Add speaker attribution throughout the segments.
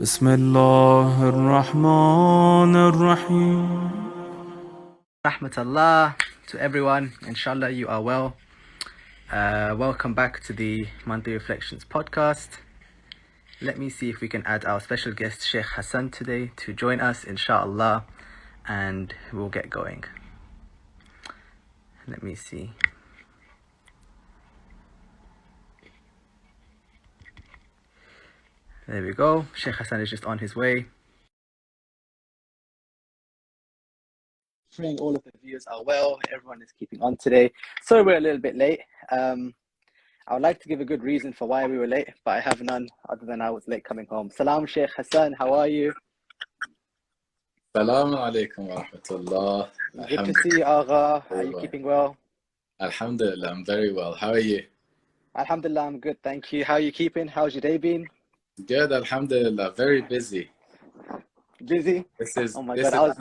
Speaker 1: بسم الله الرحمن الرحيم.
Speaker 2: Rahmatullah to everyone. Inshallah, you are well. Welcome back to the Monthly Reflections podcast. Let me see if we can add our special guest Sheikh Hassan today to join us, inshallah, and we'll get going. Let me see. There we go. Sheikh Hassan is just on his way. Praying all of the viewers are well. Everyone is keeping on today. Sorry we're a little bit late. I would like to give a good reason for why we were late, but I have none other than I was late coming home. Salam, Sheikh Hassan. How are you?
Speaker 3: Assalamu alaikum wa rahmatullah.
Speaker 2: Good to see you, Agha. Are you keeping well?
Speaker 3: Alhamdulillah, I'm very well. How are you?
Speaker 2: Alhamdulillah, I'm good. Thank you. How are you keeping? How's your day been?
Speaker 3: Good, alhamdulillah. Very busy.
Speaker 2: Busy?
Speaker 3: This
Speaker 2: Oh my
Speaker 3: is
Speaker 2: God.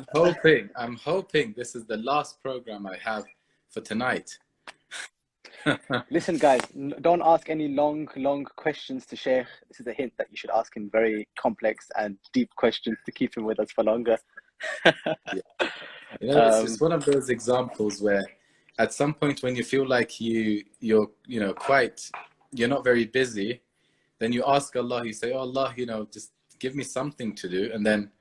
Speaker 3: I'm hoping this is the last program I have for tonight.
Speaker 2: Listen, guys, don't ask any long questions to Sheikh. This is a hint that you should ask him very complex and deep questions to keep him with us for longer.
Speaker 3: Yeah. You know, it's one of those examples where at some point when you feel like you're not very busy, then you ask Allah, you say, oh Allah, just give me something to do. And then,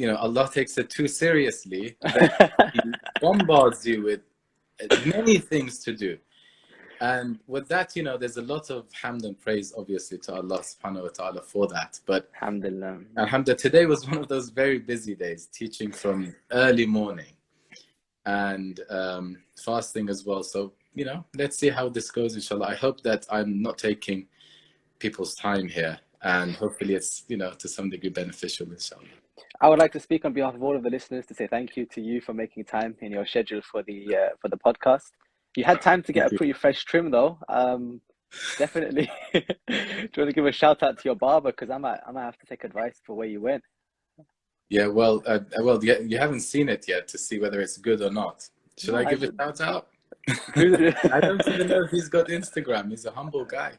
Speaker 3: Allah takes it too seriously. Then He bombards you with many things to do. And with that, there's a lot of hamd and praise, obviously, to Allah subhanahu wa ta'ala for that. But alhamdulillah, today was one of those very busy days, teaching from early morning and fasting as well. So, let's see how this goes, inshallah. I hope that I'm not taking people's time here, and hopefully it's, to some degree beneficial, inshallah.
Speaker 2: I would like to speak on behalf of all of the listeners to say thank you to you for making time in your schedule for the podcast. You had time to get a pretty fresh trim, though. Definitely. Do you want to give a shout out to your barber? Because I might have to take advice for where you went.
Speaker 3: Yeah, well, you haven't seen it yet to see whether it's good or not. Should I give a shout out? I don't even know if he's got Instagram. He's a humble guy.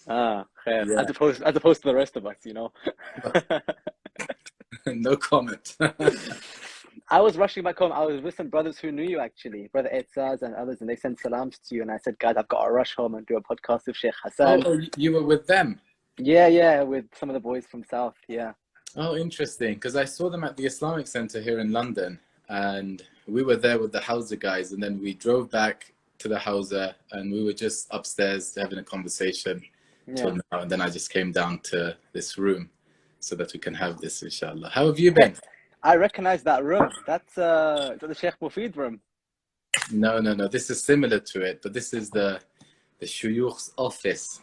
Speaker 2: Yeah. As opposed to the rest of us,
Speaker 3: No comment.
Speaker 2: I was rushing back home. I was with some brothers who knew you, actually, brother Etzaz and others, and they sent salams to you. And I said, guys, I've got to rush home and do a podcast with Sheikh Hassan.
Speaker 3: Oh, you were with them?
Speaker 2: Yeah, with some of the boys from South, yeah.
Speaker 3: Oh, interesting, because I saw them at the Islamic Center here in London, and we were there with the Hausa guys, and then we drove back to the Hausa, and we were just upstairs having a conversation till now, and then I just came down to this room so that we can have this, inshallah. How have you been?
Speaker 2: I recognize that room. That's the Sheikh Mufid room.
Speaker 3: No. This is similar to it, but this is the Shuyukh's office.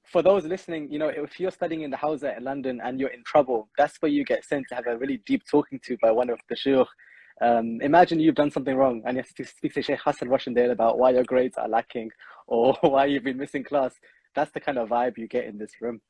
Speaker 2: For those listening, if you're studying in the Hausa in London and you're in trouble, that's where you get sent to have a really deep talking to by one of the Shuyukh. Imagine you've done something wrong and you have to speak to Shiekh Hassan Roushandel about why your grades are lacking or why you've been missing class. That's the kind of vibe you get in this room.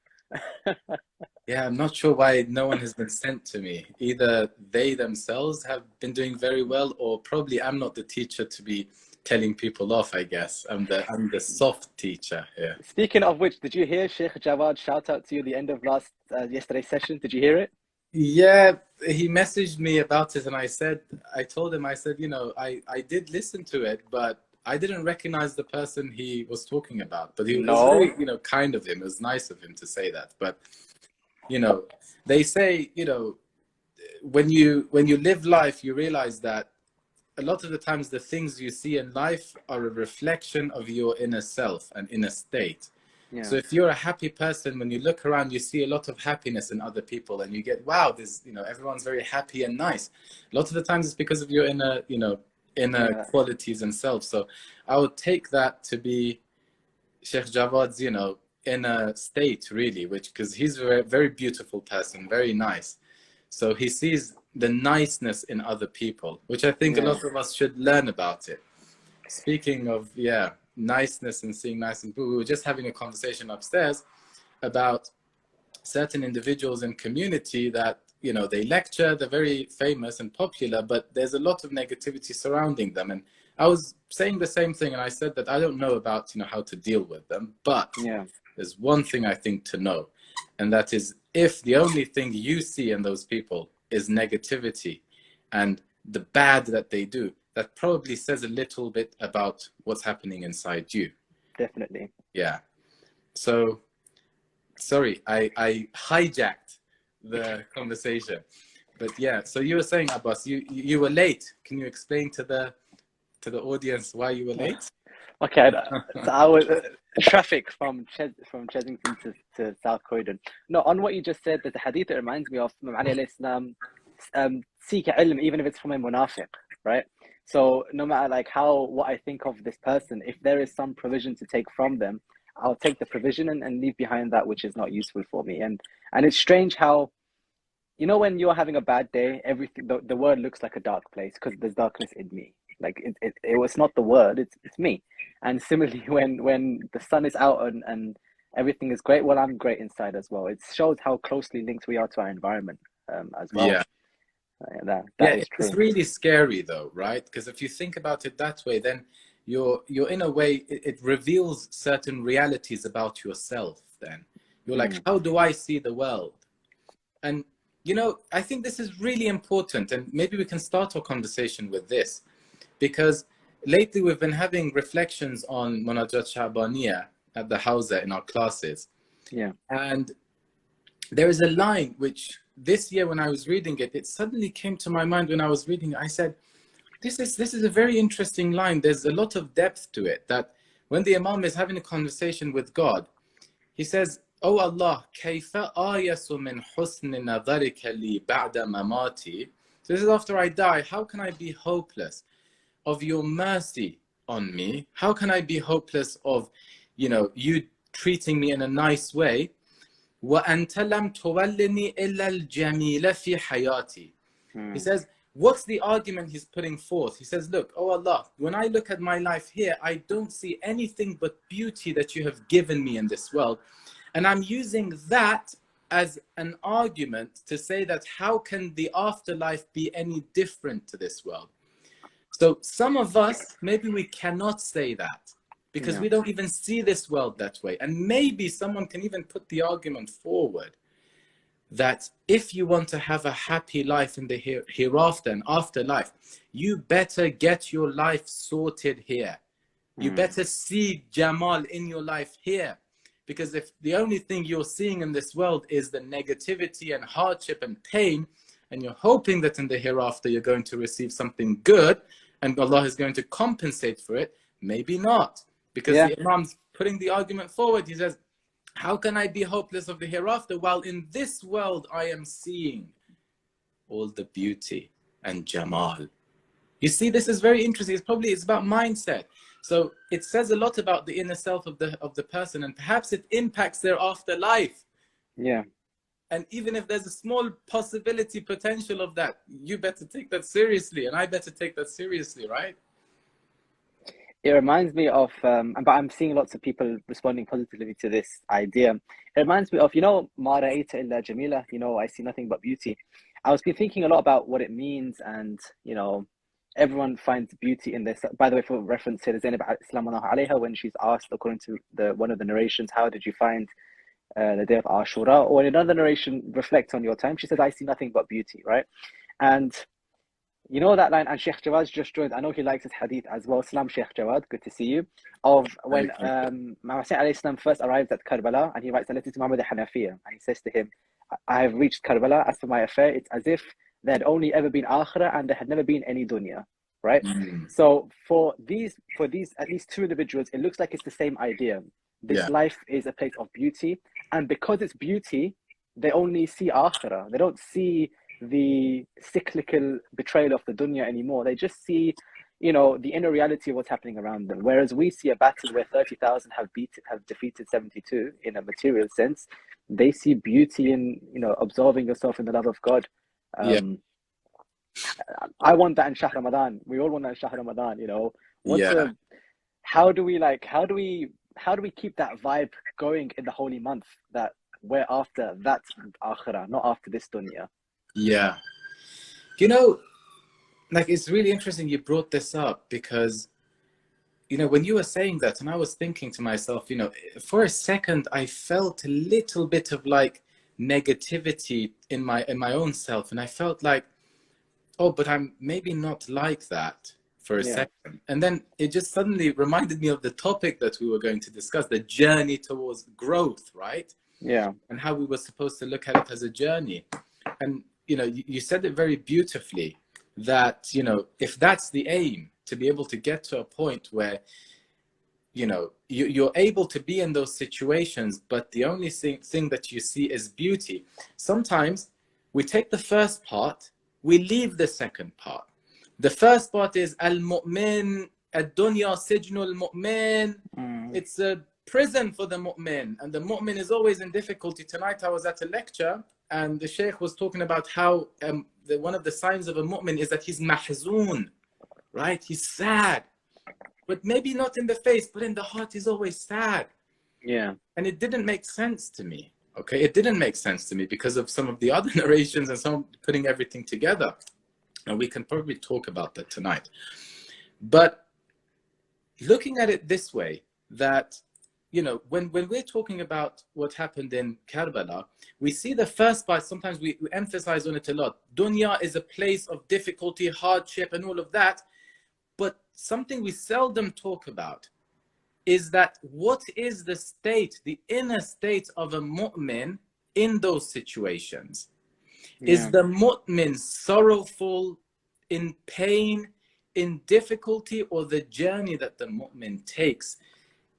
Speaker 3: Yeah, I'm not sure why no one has been sent to me. Either they themselves have been doing very well, or probably I'm not the teacher to be telling people off, I guess. I'm the soft teacher here.
Speaker 2: Speaking of which, did you hear Sheikh Jawad shout out to you at the end of yesterday's session? Did you hear it?
Speaker 3: Yeah, he messaged me about it, and I told him, I did listen to it, but I didn't recognize the person he was talking about. But it was very, kind of him. It was nice of him to say that. But, they say, when you live life, you realize that a lot of the times the things you see in life are a reflection of your inner self and inner state. Yeah. So if you're a happy person, when you look around, you see a lot of happiness in other people, and you get, wow, everyone's very happy and nice. A lot of the times it's because of your inner qualities and self. So I would take that to be Sheikh Jawad's, inner state, really, because he's a very, very beautiful person, very nice. So he sees the niceness in other people, which I think a lot of us should learn about it. Speaking of, niceness and seeing nice people, we were just having a conversation upstairs about certain individuals in community that, they lecture, they're very famous and popular, but there's a lot of negativity surrounding them. And I was saying the same thing, and I said that I don't know about, how to deal with them, but there's one thing I think to know, And that is, if the only thing you see in those people is negativity and the bad that they do, that probably says a little bit about what's happening inside you.
Speaker 2: Definitely.
Speaker 3: Yeah. So, sorry, I hijacked the conversation. But yeah, so you were saying, Abbas, you were late. Can you explain to the audience why you were late?
Speaker 2: Okay, so I was traffic from Chesington to South Croydon. No, on what you just said, there's a hadith that reminds me of Imam Ali alayhi salam, seek ilm even if it's from a munafiq, right? So no matter like what I think of this person, if there is some provision to take from them, I'll take the provision and leave behind that which is not useful for me. And it's strange how, you know, when you're having a bad day, everything the world looks like a dark place because there's darkness in me. Like it was not the word, it's me. And similarly, when the sun is out and everything is great, well, I'm great inside as well. It shows how closely linked we are to our environment as well.
Speaker 3: Yeah.
Speaker 2: That is true.
Speaker 3: It's really scary though, right? Because if you think about it that way, then you're in a way, it reveals certain realities about yourself. Then you're like, how do I see the world? And you know, I think this is really important, and maybe we can start our conversation with this, because lately we've been having reflections on Munajat Sha'baniyah at the Hawza in our classes.
Speaker 2: Yeah.
Speaker 3: And there is a line which this year when I was reading it, it suddenly came to my mind when I was reading it. I said, this is a very interesting line. There's a lot of depth to it, that when the Imam is having a conversation with God, he says, "Oh Allah, kayfa ayasu min husn nadharika li ba'da mamati." So this is after I die. How can I be hopeless of your mercy on me? How can I be hopeless of, you know, you treating me in a nice way? وَأَنْتَ لَمْ تُوَلِّنِي إِلَّا الْجَمِيلَ فِي حَيَاتِي. He says, what's the argument he's putting forth? He says, look, oh Allah, when I look at my life here, I don't see anything but beauty that you have given me in this world. And I'm using that as an argument to say that how can the afterlife be any different to this world? So some of us, maybe we cannot say that because we don't even see this world that way. And maybe someone can even put the argument forward that if you want to have a happy life in the hereafter and afterlife, you better get your life sorted here. You better see Jamal in your life here. Because if the only thing you're seeing in this world is the negativity and hardship and pain, and you're hoping that in the hereafter you're going to receive something good, and Allah is going to compensate for it, maybe not. Because the Imam's putting the argument forward. He says, how can I be hopeless of the hereafter while in this world I am seeing all the beauty and Jamal? You see, this is very interesting. It's about mindset. So it says a lot about the inner self of the person, and perhaps it impacts their afterlife.
Speaker 2: Yeah.
Speaker 3: And even if there's a small possibility, potential of that, you better take that seriously, and I better take that seriously, right?
Speaker 2: It reminds me of, but I'm seeing lots of people responding positively to this idea. It reminds me of, you know, Ma ra'ayta illa jamila, you know, I see nothing but beauty. I was been thinking a lot about what it means, and, you know, everyone finds beauty in this. By the way, for reference here, Zainab Sallallahu alayha, when she's asked, according to one of the narrations, how did you find the day of Ashura? Or in another narration, reflect on your time. She says, I see nothing but beauty, right? And you know that line, and Sheikh Jawad just joined. I know he likes his hadith as well. Salam Sheikh Jawad, good to see you. Of when Muhammad alayhi salam first arrives at Karbala, and he writes a letter to Muhammad al-Hanafiya, and he says to him, I have reached Karbala. As for my affair, it's as if there had only ever been akhirah and there had never been any dunya, right? So for these at least two individuals, it looks like it's the same idea. This life is a place of beauty, and because it's beauty, they only see akhirah. They don't see the cyclical betrayal of the dunya anymore. They just see, you know, the inner reality of what's happening around them. Whereas we see a battle where 30,000 have defeated 72 in a material sense. They see beauty in, you know, absorbing yourself in the love of God. I want that in Shahr Ramadan. We all want that in Shahr Ramadan, you know. How do we keep that vibe going in the holy month, that we're after that akhirah, not after this dunya?
Speaker 3: Yeah. You know, like, it's really interesting you brought this up, because, you know, when you were saying that, and I was thinking to myself, you know, for a second, I felt a little bit of like, negativity in my own self, and I felt like, oh, but I'm maybe not like that for a second. And then it just suddenly reminded me of the topic that we were going to discuss, the journey towards growth, right?
Speaker 2: Yeah.
Speaker 3: And how we were supposed to look at it as a journey. And, you know, you said it very beautifully that, you know, if that's the aim, to be able to get to a point where, you know, you're able to be in those situations, but the only thing that you see is beauty. Sometimes we take the first part, we leave the second part. The first part is al-mu'min, ad-dunya sijnu al-mu'min. It's a prison for the mu'min, and the mu'min is always in difficulty. Tonight I was at a lecture, and the sheikh was talking about how one of the signs of a mu'min is that he's mahzoon, right? He's sad, but maybe not in the face, but in the heart he's always sad.
Speaker 2: Yeah.
Speaker 3: And it didn't make sense to me. Okay, it didn't make sense to me because of some of the other narrations and some putting everything together. And we can probably talk about that tonight. But looking at it this way, that, you know, when we're talking about what happened in Karbala, we see the first part, sometimes we emphasize on it a lot. Dunya is a place of difficulty, hardship, and all of that. But something we seldom talk about is that what is the state, the inner state of a mu'min in those situations? Is the mu'min sorrowful, in pain, in difficulty, or the journey that the mu'min takes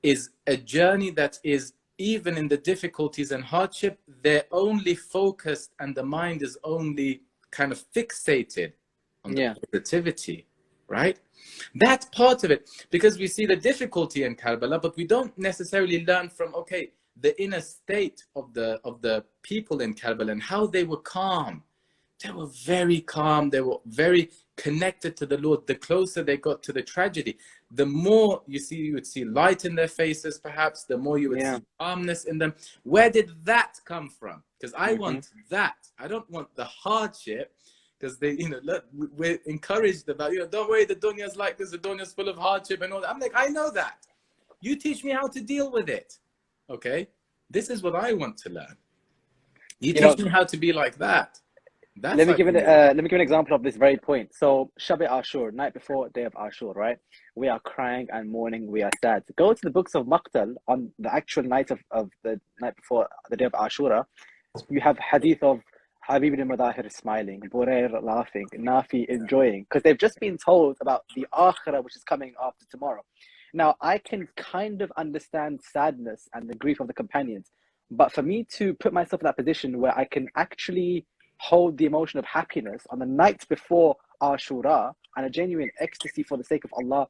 Speaker 3: is a journey that is, even in the difficulties and hardship, they're only focused and the mind is only kind of fixated on the positivity, right? That's part of it, because we see the difficulty in Karbala, but we don't necessarily learn from, okay, the inner state of the people in Karbala and how they were calm. They were very calm. They were very connected to the Lord. The closer they got to the tragedy, the more you would see light in their faces, perhaps, the more you would see calmness in them. Where did that come from? Because I want that. I don't want the hardship. Because they, you know, look, we're encouraged about, you know, don't worry, the dunya is like this, the dunya is full of hardship and all that. I'm like, I know that. You teach me how to deal with it. Okay? This is what I want to learn. You teach me how to be like that. That's
Speaker 2: let me give an example of this very point. So, Shab-e Ashur, night before day of Ashur, right? We are crying and mourning, we are sad. Go to the books of Maqtal on the actual night of the night before the day of Ashura. You have hadith of Habib ibn Madahir smiling, Burair laughing, Nafi enjoying, because they've just been told about the Akhirah, which is coming after tomorrow. Now, I can kind of understand sadness and the grief of the companions, but for me to put myself in that position where I can actually hold the emotion of happiness on the night before Ashura and a genuine ecstasy for the sake of Allah,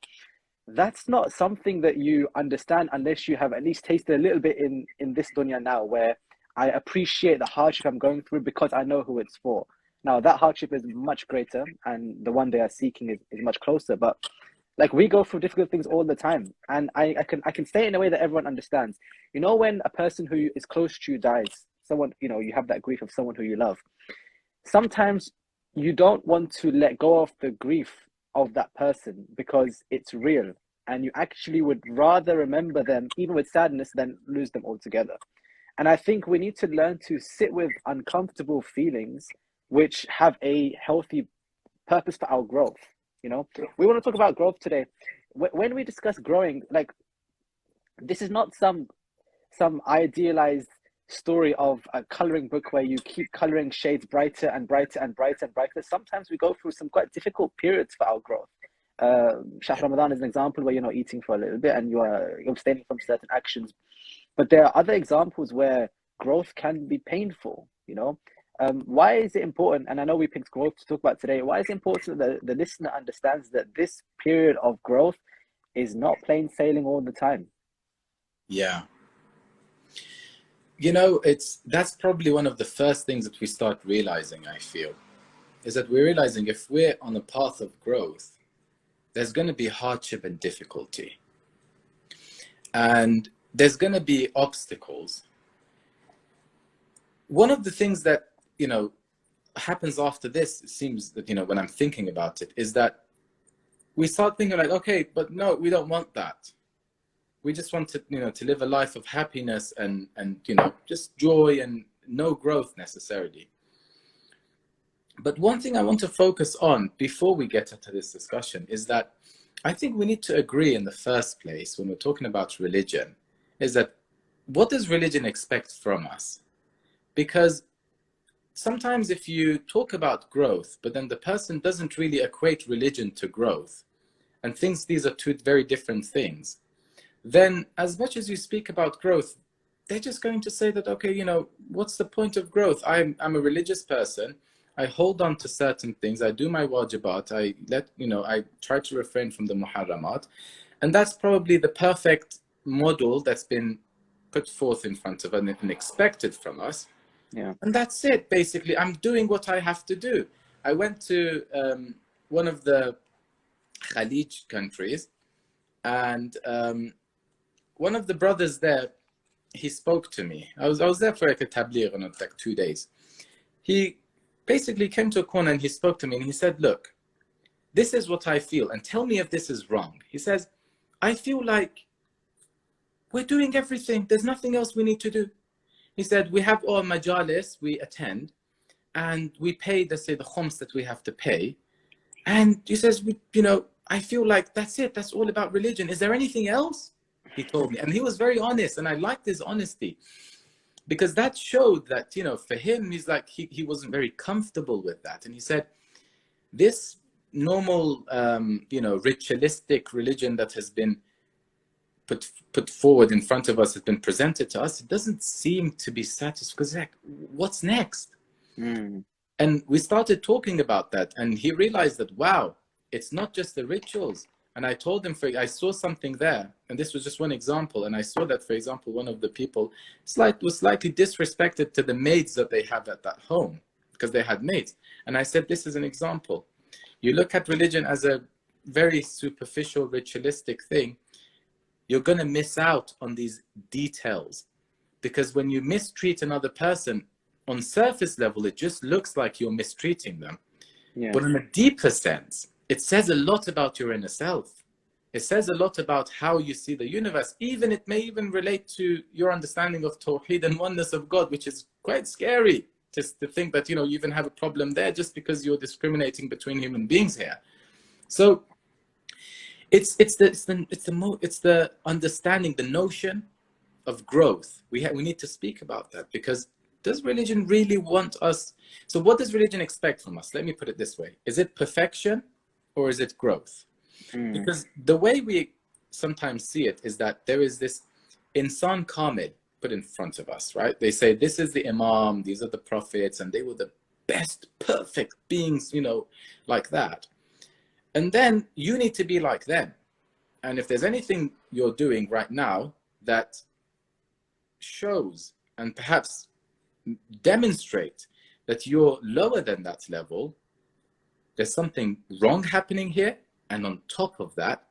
Speaker 2: that's not something that you understand unless you have at least tasted a little bit in this dunya now, where I appreciate the hardship I'm going through because I know who it's for. Now, that hardship is much greater and the one they are seeking is much closer. But like, we go through difficult things all the time. And I can say it in a way that everyone understands. You know, when a person who is close to you dies, someone, you know, you have that grief of someone who you love. Sometimes you don't want to let go of the grief of that person because it's real. And you actually would rather remember them, even with sadness, than lose them altogether. And I think we need to learn to sit with uncomfortable feelings which have a healthy purpose for our growth. You know, we want to talk about growth today. When we discuss growing, like, this is not some idealized story of a coloring book where you keep coloring shades brighter and brighter and brighter and brighter. Sometimes we go through some quite difficult periods for our growth. Ramadan is an example where you're not eating for a little bit and you're abstaining from certain actions. But there are other examples where growth can be painful, you know. Why is it important? And I know we picked growth to talk about today. Why is it important that the listener understands that this period of growth is not plain sailing all the time?
Speaker 3: Yeah. You know, that's probably one of the first things that we start realizing, I feel, is that we're realizing if we're on a path of growth, there's going to be hardship and difficulty. And there's going to be obstacles. One of the things that, you know, happens after this, it seems that, you know, when I'm thinking about it, is that we start thinking like, okay, but no, we don't want that. We just want to, you know, to live a life of happiness and you know, just joy and no growth necessarily. But one thing I want to focus on before we get into this discussion is that I think we need to agree in the first place, when we're talking about religion, is that what does religion expect from us? Because sometimes if you talk about growth, but then the person doesn't really equate religion to growth and thinks these are two very different things, then as much as you speak about growth, they're just going to say that, okay, you know, what's the point of growth? I'm a religious person. I hold on to certain things. I do my wajibat. I try to refrain from the muharramat. And that's probably the perfect model that's been put forth in front of us and expected from us.
Speaker 2: Yeah.
Speaker 3: And that's it, basically. I'm doing what I have to do. I went to one of the Khalij countries, and one of the brothers there, he spoke to me. I was there for like a tabligh on like 2 days. He basically came to a corner and he spoke to me and he said, look, this is what I feel, and tell me if this is wrong. He says, I feel like we're doing everything. There's nothing else we need to do. He said, we have all majalis, we attend, and we pay, let's say, the khums that we have to pay. And he says, I feel like that's it. That's all about religion. Is there anything else? He told me. And he was very honest, and I liked his honesty. Because that showed that, for him, he's like, he wasn't very comfortable with that. And he said, this normal, ritualistic religion that has been put forward in front of us, has been presented to us, it doesn't seem to be satisfied. Because like, what's next? And we started talking about that. And he realized that, wow, it's not just the rituals. And I told him, I saw something there, and this was just one example. And I saw that, for example, one of the people was slightly disrespected to the maids that they had at that home, because they had maids. And I said, this is an example. You look at religion as a very superficial, ritualistic thing, you're going to miss out on these details. Because when you mistreat another person, on surface level, it just looks like you're mistreating them. Yeah. But in a deeper sense, it says a lot about your inner self. It says a lot about how you see the universe. It may even relate to your understanding of Tawheed and oneness of God, which is quite scary just to think that, you even have a problem there just because you're discriminating between human beings here. So it's the understanding, the notion of growth. We need to speak about that, because does religion really want us? So what does religion expect from us? Let me put it this way. Is it perfection? Or is it growth? Because the way we sometimes see it is that there is this insan kamil put in front of us, right? They say, this is the imam, these are the prophets, and they were the best, perfect beings, like that. And then you need to be like them. And if there's anything you're doing right now that shows and perhaps demonstrate that you're lower than that level, there's something wrong happening here. And on top of that,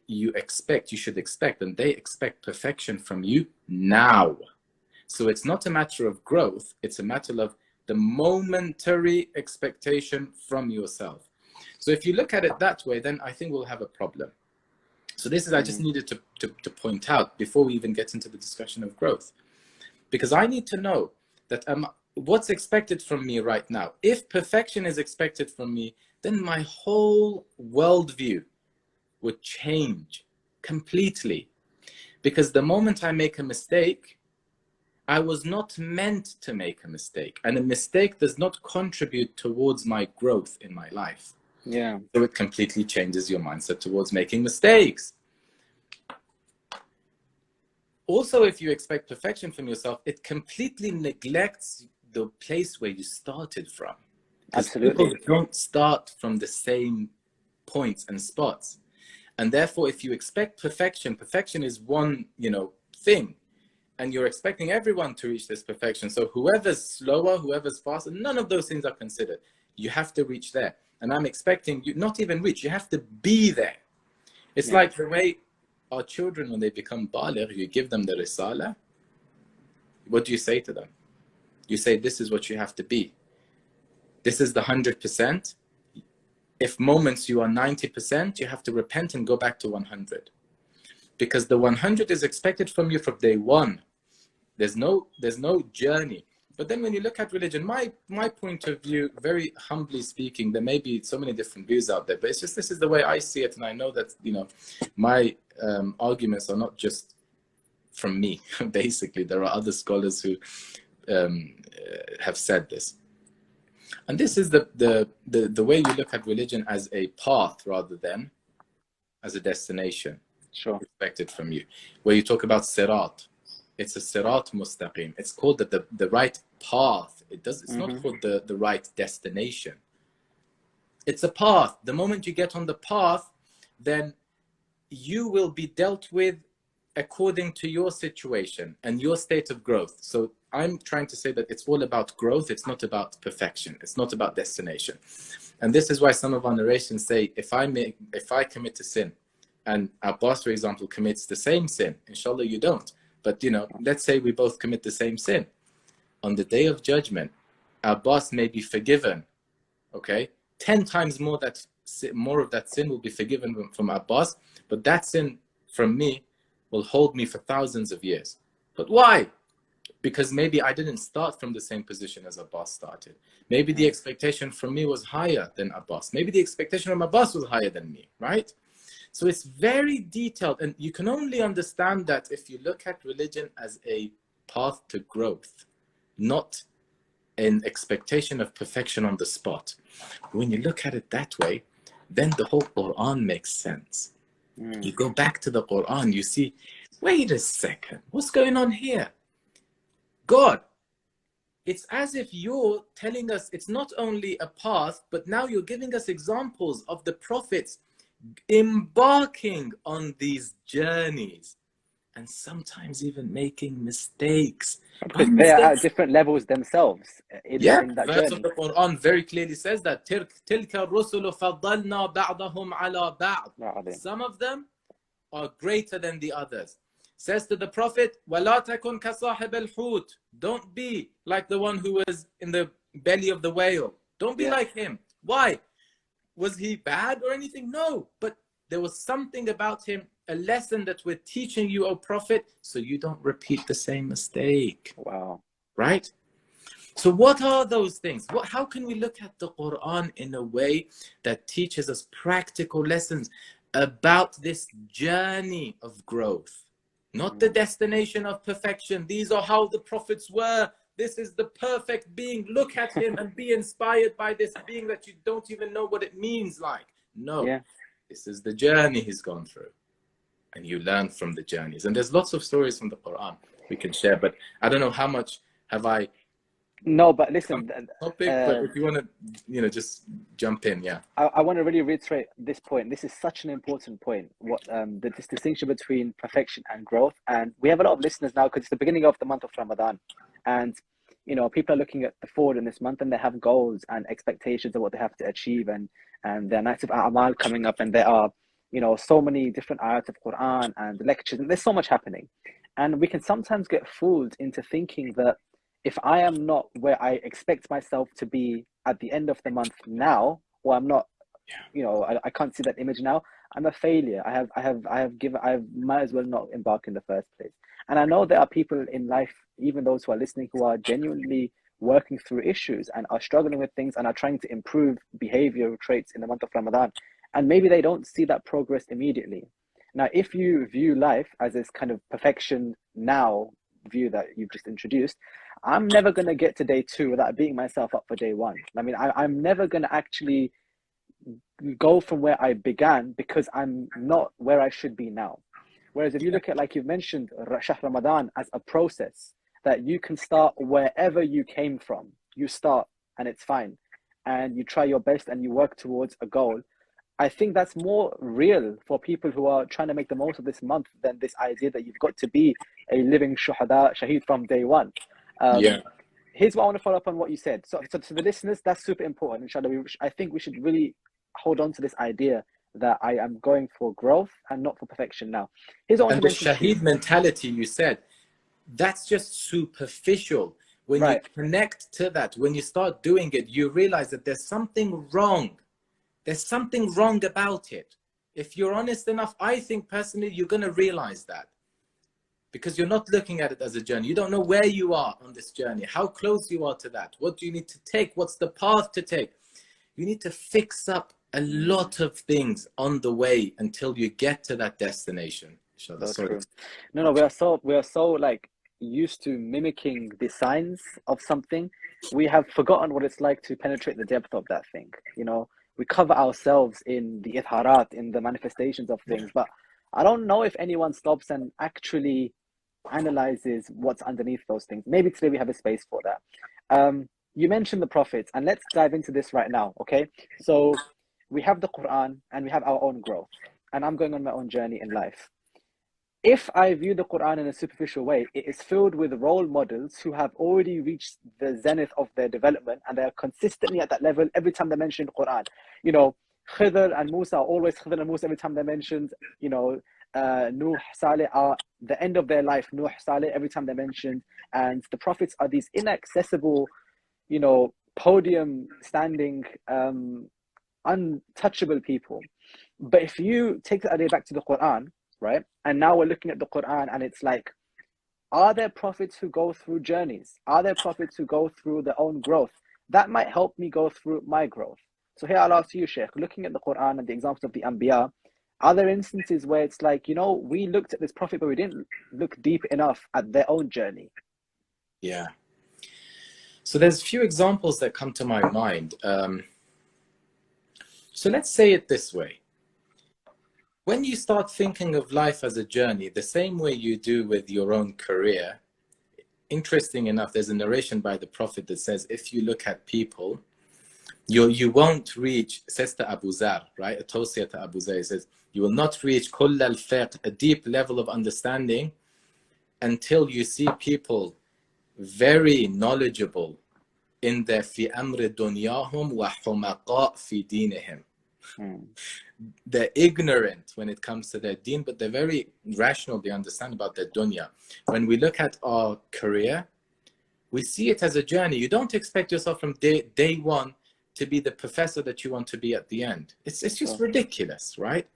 Speaker 3: you should expect, and they expect perfection from you now. So it's not a matter of growth. It's a matter of the momentary expectation from yourself. So if you look at it that way, then I think we'll have a problem. So this is, I just needed to point out before we even get into the discussion of growth, because I need to know that what's expected from me right now. If perfection is expected from me, then my whole worldview would change completely. Because the moment I make a mistake, I was not meant to make a mistake. And a mistake does not contribute towards my growth in my life.
Speaker 2: Yeah.
Speaker 3: So it completely changes your mindset towards making mistakes. Also, if you expect perfection from yourself, it completely neglects the place where you started from.
Speaker 2: Absolutely.
Speaker 3: People don't start from the same points and spots. And therefore, if you expect perfection is one, thing, and you're expecting everyone to reach this perfection. So whoever's slower, whoever's faster, none of those things are considered. You have to reach there. And I'm expecting you not even reach, you have to be there. It's like the way our children, when they become baligh, you give them the risala. What do you say to them? You say, this is what you have to be. This is the 100%. If moments you are 90%, you have to repent and go back to 100. Because the 100 is expected from you from day one. There's no journey. But then when you look at religion, my point of view, very humbly speaking, there may be so many different views out there, but it's just, this is the way I see it. And I know that, you know, my arguments are not just from me. Basically, there are other scholars who have said this. And this is the way you look at religion as a path rather than as a destination.
Speaker 2: Sure.
Speaker 3: Expected from you. Where you talk about sirat. It's a sirat mustaqim. It's called the right path. It's not called the right destination. It's a path. The moment you get on the path, then you will be dealt with according to your situation and your state of growth. So I'm trying to say that it's all about growth. It's not about perfection. It's not about destination. And this is why some of our narrations say, if I commit a sin and our boss, for example, commits the same sin, inshallah you don't. But, you know, let's say we both commit the same sin. On the day of judgment, our boss may be forgiven, okay? 10 times more of that sin will be forgiven from our boss, but that sin from me will hold me for thousands of years. But why? Because maybe I didn't start from the same position as our boss started. Maybe the expectation from me was higher than our boss. Maybe the expectation of my boss was higher than me, right? So it's very detailed, and you can only understand that if you look at religion as a path to growth, not an expectation of perfection on the spot. When you look at it that way, then the whole Qur'an makes sense. You go back to the Qur'an, you see, wait a second, what's going on here? God, it's as if you're telling us it's not only a path, but now you're giving us examples of the prophets embarking on these journeys and sometimes even making mistakes.
Speaker 2: Because they are at different levels themselves in that
Speaker 3: verse
Speaker 2: journey.
Speaker 3: of the Quran very clearly says that تِلْكَ الرُّسُلُ فَضَّلْنَا بَعْضَهُمْ عَلَى بَعْضٍ. Some of them are greater than the others. Says to the Prophet, وَلَا تَكُنْ كَصَاحِبَ الْحُوتِ. Don't be like the one who was in the belly of the whale. Don't be like him. Why? Was he bad or anything? No, but there was something about him, a lesson that we're teaching you, O Prophet, so you don't repeat the same mistake.
Speaker 2: Wow.
Speaker 3: Right? So what are those things? How can we look at the Quran in a way that teaches us practical lessons about this journey of growth? Not the destination of perfection. These are how the prophets were. This is the perfect being. Look at him and be inspired by this being that you don't even know what it means like. No, this is the journey he's gone through. And you learn from the journeys. And there's lots of stories from the Quran we can share, but I don't know how much have I...
Speaker 2: No, but listen...
Speaker 3: topic, but if you want to, just jump in,
Speaker 2: I want to really reiterate this point. This is such an important point. This distinction between perfection and growth. And we have a lot of listeners now because it's the beginning of the month of Ramadan. And, people are looking at the forward in this month and they have goals and expectations of what they have to achieve. And there are nights of A'mal coming up and there are, so many different ayats of Qur'an and lectures. And there's so much happening. And we can sometimes get fooled into thinking that if I am not where I expect myself to be at the end of the month now, or I'm not, I can't see that image now, I'm a failure. I might as well not embark in the first place. And I know there are people in life, even those who are listening, who are genuinely working through issues and are struggling with things and are trying to improve behavioral traits in the month of Ramadan. And maybe they don't see that progress immediately. Now, if you view life as this kind of perfection now view that you've just introduced, I'm never going to get to day 2 without beating myself up for day 1. I mean, I'm never going to actually go from where I began because I'm not where I should be now. Whereas if you look at, like you've mentioned, Shahr Ramadan as a process, that you can start wherever you came from. You start and it's fine. And you try your best and you work towards a goal. I think that's more real for people who are trying to make the most of this month than this idea that you've got to be a living shaheed from day 1. Here's what I want to follow up on what you said. So to the listeners, that's super important. Inshallah, I think we should really hold on to this idea that I am going for growth and not for perfection now. Here's what I want to mention.
Speaker 3: And the shaheed mentality you said, that's just superficial. When you connect to that, when you start doing it, you realize that there's something wrong. There's something wrong about it. If you're honest enough, I think personally, you're going to realize that. because you're not looking at it as a journey. You don't know where you are on this journey, how close you are to that. What do you need to take? What's the path to take? You need to fix up a lot of things on the way until you get to that destination.
Speaker 2: That's true. No, we are so like used to mimicking the signs of something. We have forgotten what it's like to penetrate the depth of that thing. You know, we cover ourselves in the itharat, in the manifestations of things, but I don't know if anyone stops and actually analyzes what's underneath those things. Maybe today we have a space for that. You mentioned the prophets, and let's dive into this right now, okay? So we have the Qur'an and we have our own growth, and I'm going on my own journey in life. If I view the Qur'an in a superficial way, it is filled with role models who have already reached the zenith of their development, and they are consistently at that level every time they mention Qur'an. You know, Khidr and Musa, always Khidr and Musa every time they're mentioned. You know, Nuh, Saleh are the end of their life, Nuh, Saleh every time they're mentioned. And the prophets are these inaccessible, you know, podium standing, untouchable people. But if you take the idea back to the Qur'an, right? And now we're looking at the Qur'an and it's like, are there prophets who go through journeys? Are there prophets who go through their own growth? That might help me go through my growth. So here I'll ask you, Sheikh, looking at the Qur'an and the examples of the Anbiya, are there instances where it's like, you know, we looked at this prophet, but we didn't look deep enough at their own journey?
Speaker 3: Yeah. So there's a few examples that come to my mind. So let's say it this way. When you start thinking of life as a journey, the same way you do with your own career, interesting enough, there's a narration by the Prophet that says, if you look at people, you won't reach, says to Abu Zar, right? A tawsiyah to Abu Zar, says, you will not reach kull al-fiqh, a deep level of understanding, until you see people very knowledgeable in their fi amr dunyahum wa humaqa fi dinihim. They're ignorant when it comes to their deen, but they're very rational. They understand about their dunya. When we look at our career, we see it as a journey. You don't expect yourself from day one to be the professor that you want to be at the end. It's just ridiculous, right?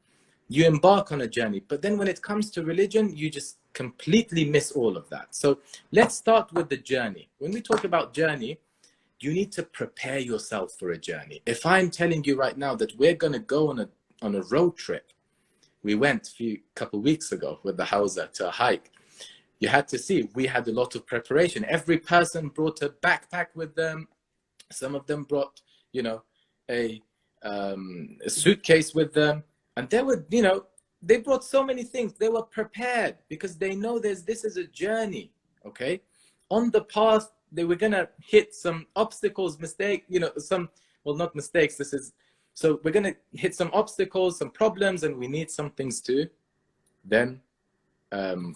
Speaker 3: You embark on a journey, but then when it comes to religion, you just completely miss all of that. So let's start with the journey. When we talk about journey, you need to prepare yourself for a journey. If I'm telling you right now that we're going to go on a road trip, we went a couple weeks ago with the Hausa to a hike. You had to see, we had a lot of preparation. Every person brought a backpack with them. Some of them brought, you know, a suitcase with them. And they were, you know, they brought so many things. They were prepared because they know this is a journey, okay? On the path, they were going to hit some obstacles, not mistakes. So we're going to hit some obstacles, some problems, and we need some things to then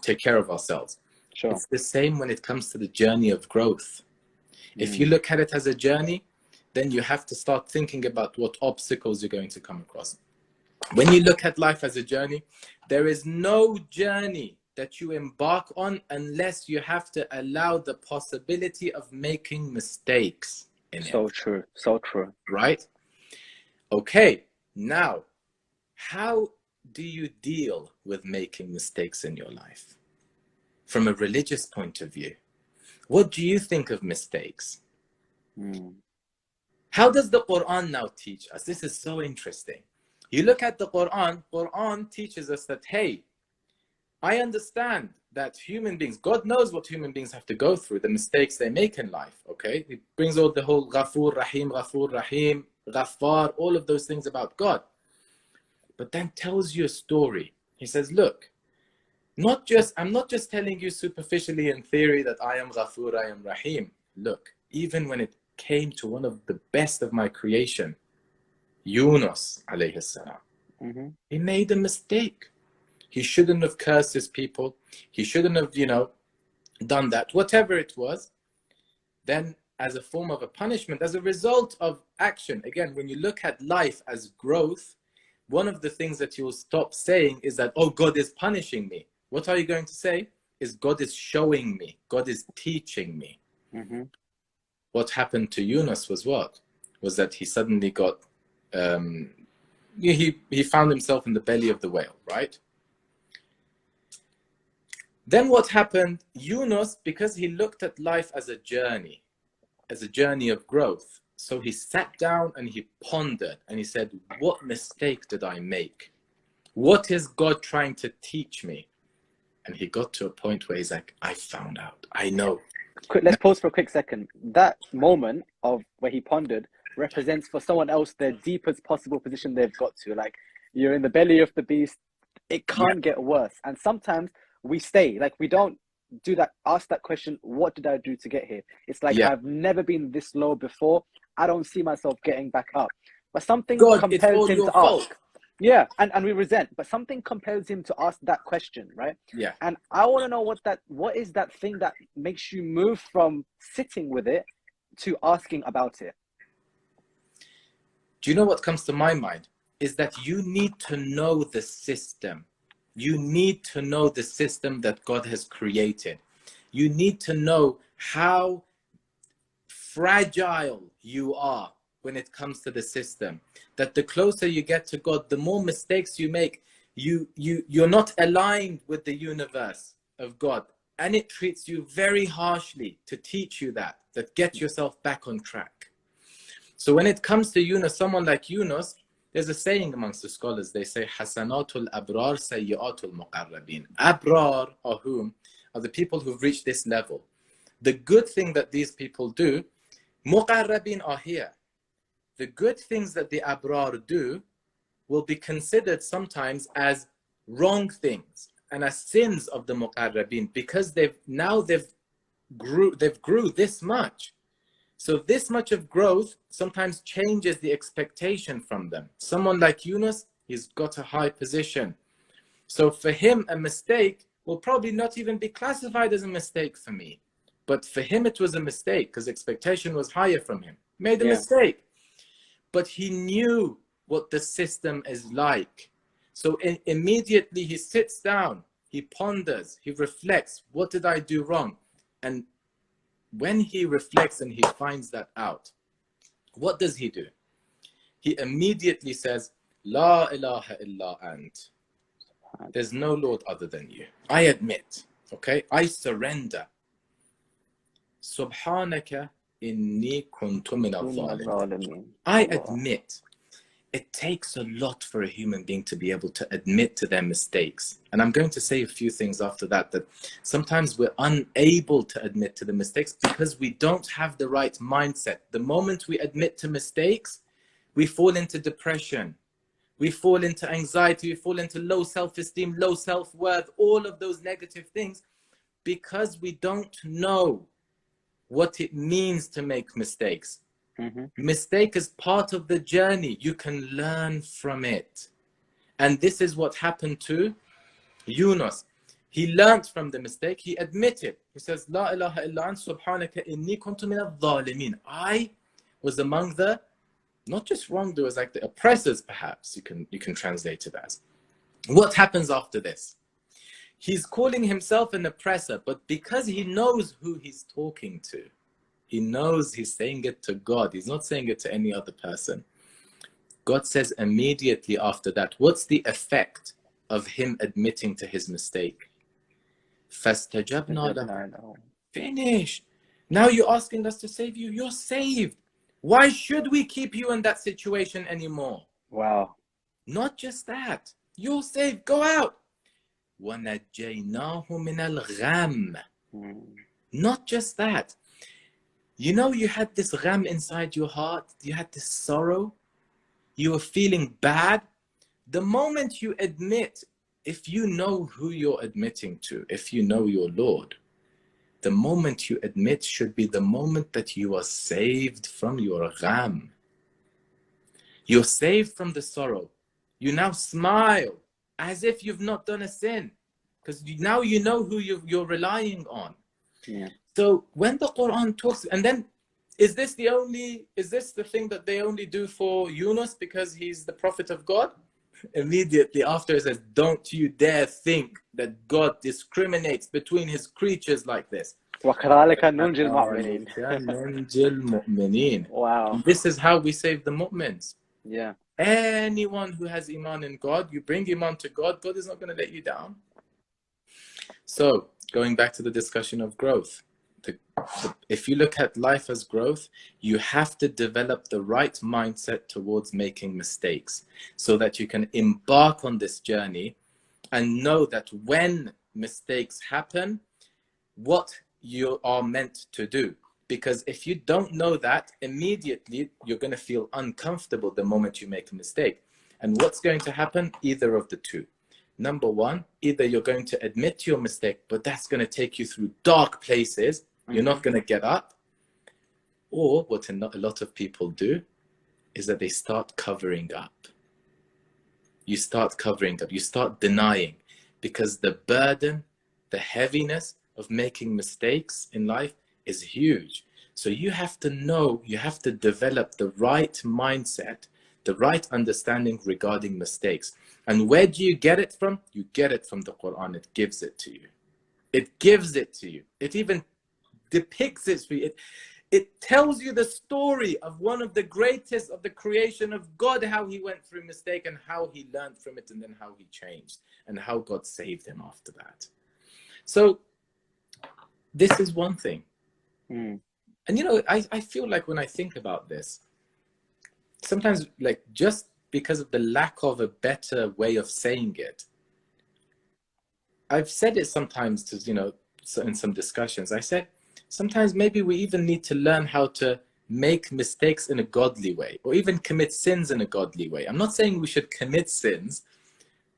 Speaker 3: take care of ourselves.
Speaker 2: Sure.
Speaker 3: It's the same when it comes to the journey of growth. If you look at it as a journey, then you have to start thinking about what obstacles you're going to come across. When you look at life as a journey, there is no journey that you embark on unless you have to allow the possibility of making mistakes in it.
Speaker 2: So true, so true.
Speaker 3: Right? Okay, now, how do you deal with making mistakes in your life? From a religious point of view, what do you think of mistakes? How does the Qur'an now teach us? This is so interesting. You look at the Qur'an teaches us that, hey, I understand that human beings, God knows what human beings have to go through, the mistakes they make in life, okay? It brings all the whole Ghafur Rahim, Ghaffar, all of those things about God. But then tells you a story. He says, look, I'm not just telling you superficially in theory that I am Ghafur, I am Rahim. Look, even when it came to one of the best of my creation, Yunus alayhi salam, he made a mistake. He shouldn't have cursed his people. He shouldn't have, done that. Whatever it was, then as a form of a punishment, as a result of action. Again, when you look at life as growth, one of the things that you'll stop saying is that, oh, God is punishing me. What are you going to say? Is God is showing me. God is teaching me. What happened to Yunus was what? Was that he suddenly got, he found himself in the belly of the whale, right? Then what happened? Yunus, because he looked at life as a journey of growth. So he sat down and he pondered and he said, what mistake did I make? What is God trying to teach me? And he got to a point where he's like, I found out. I know.
Speaker 2: Let's pause for a quick second. That moment of where he pondered represents for someone else the deepest possible position they've got to. Like, you're in the belly of the beast. It can't get worse. And sometimes we stay. Like, we don't do that. Ask that question, what did I do to get here? It's like, I've never been this low before. I don't see myself getting back up. But something compels him to ask. Yeah, and we resent, but something compels him to ask that question, right?
Speaker 3: Yeah.
Speaker 2: And I want to know what is that thing that makes you move from sitting with it to asking about it?
Speaker 3: Do you know what comes to my mind? Is that you need to know the system. You need to know the system that God has created. You need to know how fragile you are when it comes to the system. That the closer you get to God, the more mistakes you make. You're not aligned with the universe of God, and it treats you very harshly to teach you that get yourself back on track. So when it comes to Yunus, someone like Yunus, there's a saying amongst the scholars. They say, Hasanatul abrar sayyiatul muqarrabin. Abrar are whom? Are the people who've reached this level. The good thing that these people do, muqarrabin are here. The good things that the abrar do will be considered sometimes as wrong things and as sins of the muqarrabin, because they've grew this much. So this much of growth sometimes changes the expectation from them. Someone like Yunus, he's got a high position. So for him, a mistake will probably not even be classified as a mistake for me. But for him, it was a mistake because expectation was higher from him. Made a mistake. But he knew what the system is like. So immediately he sits down, he ponders, he reflects, what did I do wrong? And when he reflects and he finds that out, what does he do? He immediately says, La ilaha illa ant. There's no Lord other than you. I admit, okay? I surrender. Subhanaka inni kuntu min al-zalimin. I admit. It takes a lot for a human being to be able to admit to their mistakes. And I'm going to say a few things after that sometimes we're unable to admit to the mistakes because we don't have the right mindset. The moment we admit to mistakes, we fall into depression. We fall into anxiety. We fall into low self-esteem, low self-worth, all of those negative things because we don't know what it means to make mistakes. Mm-hmm. Mistake is part of the journey. You can learn from it. And this is what happened to Yunus. He learned from the mistake. He admitted. He says, La ilaha illa ant subhanaka inni kuntu min al-zalimin. I was among the, not just wrongdoers, like the oppressors, perhaps you can translate it as. What happens after this? He's calling himself an oppressor, but because he knows who he's talking to, he knows he's saying it to God. He's not saying it to any other person. God says immediately after that, what's the effect of him admitting to his mistake? فَاسْتَجَبْنَا لَهُ. Finish. Now you're asking us to save you. You're saved. Why should we keep you in that situation anymore?
Speaker 2: Wow.
Speaker 3: Not just that. You're saved. Go out. وَنَجَّيْنَاهُ مِنَ الْغَمِّ. Not just that. You know, you had this gham inside your heart. You had this sorrow. You were feeling bad. The moment you admit, if you know who you're admitting to, if you know your Lord, the moment you admit should be the moment that you are saved from your gham. You're saved from the sorrow. You now smile as if you've not done a sin, because now you know who you're relying on.
Speaker 2: Yeah.
Speaker 3: So when the Qur'an talks, and then is this the thing that they only do for Yunus because he's the prophet of God? Immediately after it says, don't you dare think that God discriminates between his creatures like this.
Speaker 2: وَكَذَلِكَ نُنْجِي الْمُؤْمِنِينَ. Wow.
Speaker 3: This is how we save the mu'mins.
Speaker 2: Yeah.
Speaker 3: Anyone who has iman in God, you bring iman to God, God is not going to let you down. So going back to the discussion of growth. If you look at life as growth, you have to develop the right mindset towards making mistakes so that you can embark on this journey and know that when mistakes happen, what you are meant to do. Because if you don't know that, immediately you're going to feel uncomfortable the moment you make a mistake. And what's going to happen? Either of the two. Number one, either you're going to admit your mistake, but that's going to take you through dark places. You're not going to get up. Or what a lot of people do is that they start covering up. You start covering up. You start denying, because the burden, the heaviness of making mistakes in life is huge. So you have to know, you have to develop the right mindset, the right understanding regarding mistakes. And where do you get it from? You get it from the Qur'an. It gives it to you. It gives it to you. It even depicts it for you. It tells you the story of one of the greatest of the creation of God, how he went through mistake and how he learned from it, and then how he changed and how God saved him after that. So this is one thing. And you know, I feel like when I think about this, sometimes, like, just because of the lack of a better way of saying it, I've said it sometimes to, you know, in some discussions, I said, sometimes maybe we even need to learn how to make mistakes in a godly way, or even commit sins in a godly way. I'm not saying we should commit sins,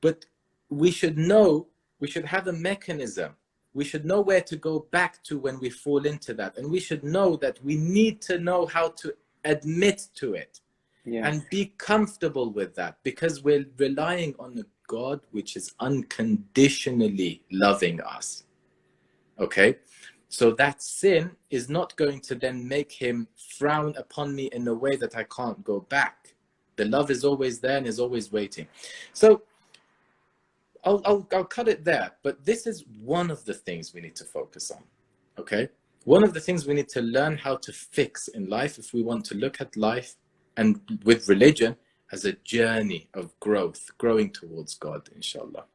Speaker 3: but we should know, we should have a mechanism. We should know where to go back to when we fall into that. And we should know that we need to know how to admit to it and be comfortable with that, because we're relying on a God which is unconditionally loving us. Okay? So that sin is not going to then make him frown upon me in a way that I can't go back. The love is always there and is always waiting. So I'll cut it there, but this is one of the things we need to focus on, okay? One of the things we need to learn how to fix in life if we want to look at life and with religion as a journey of growth, growing towards God, inshallah.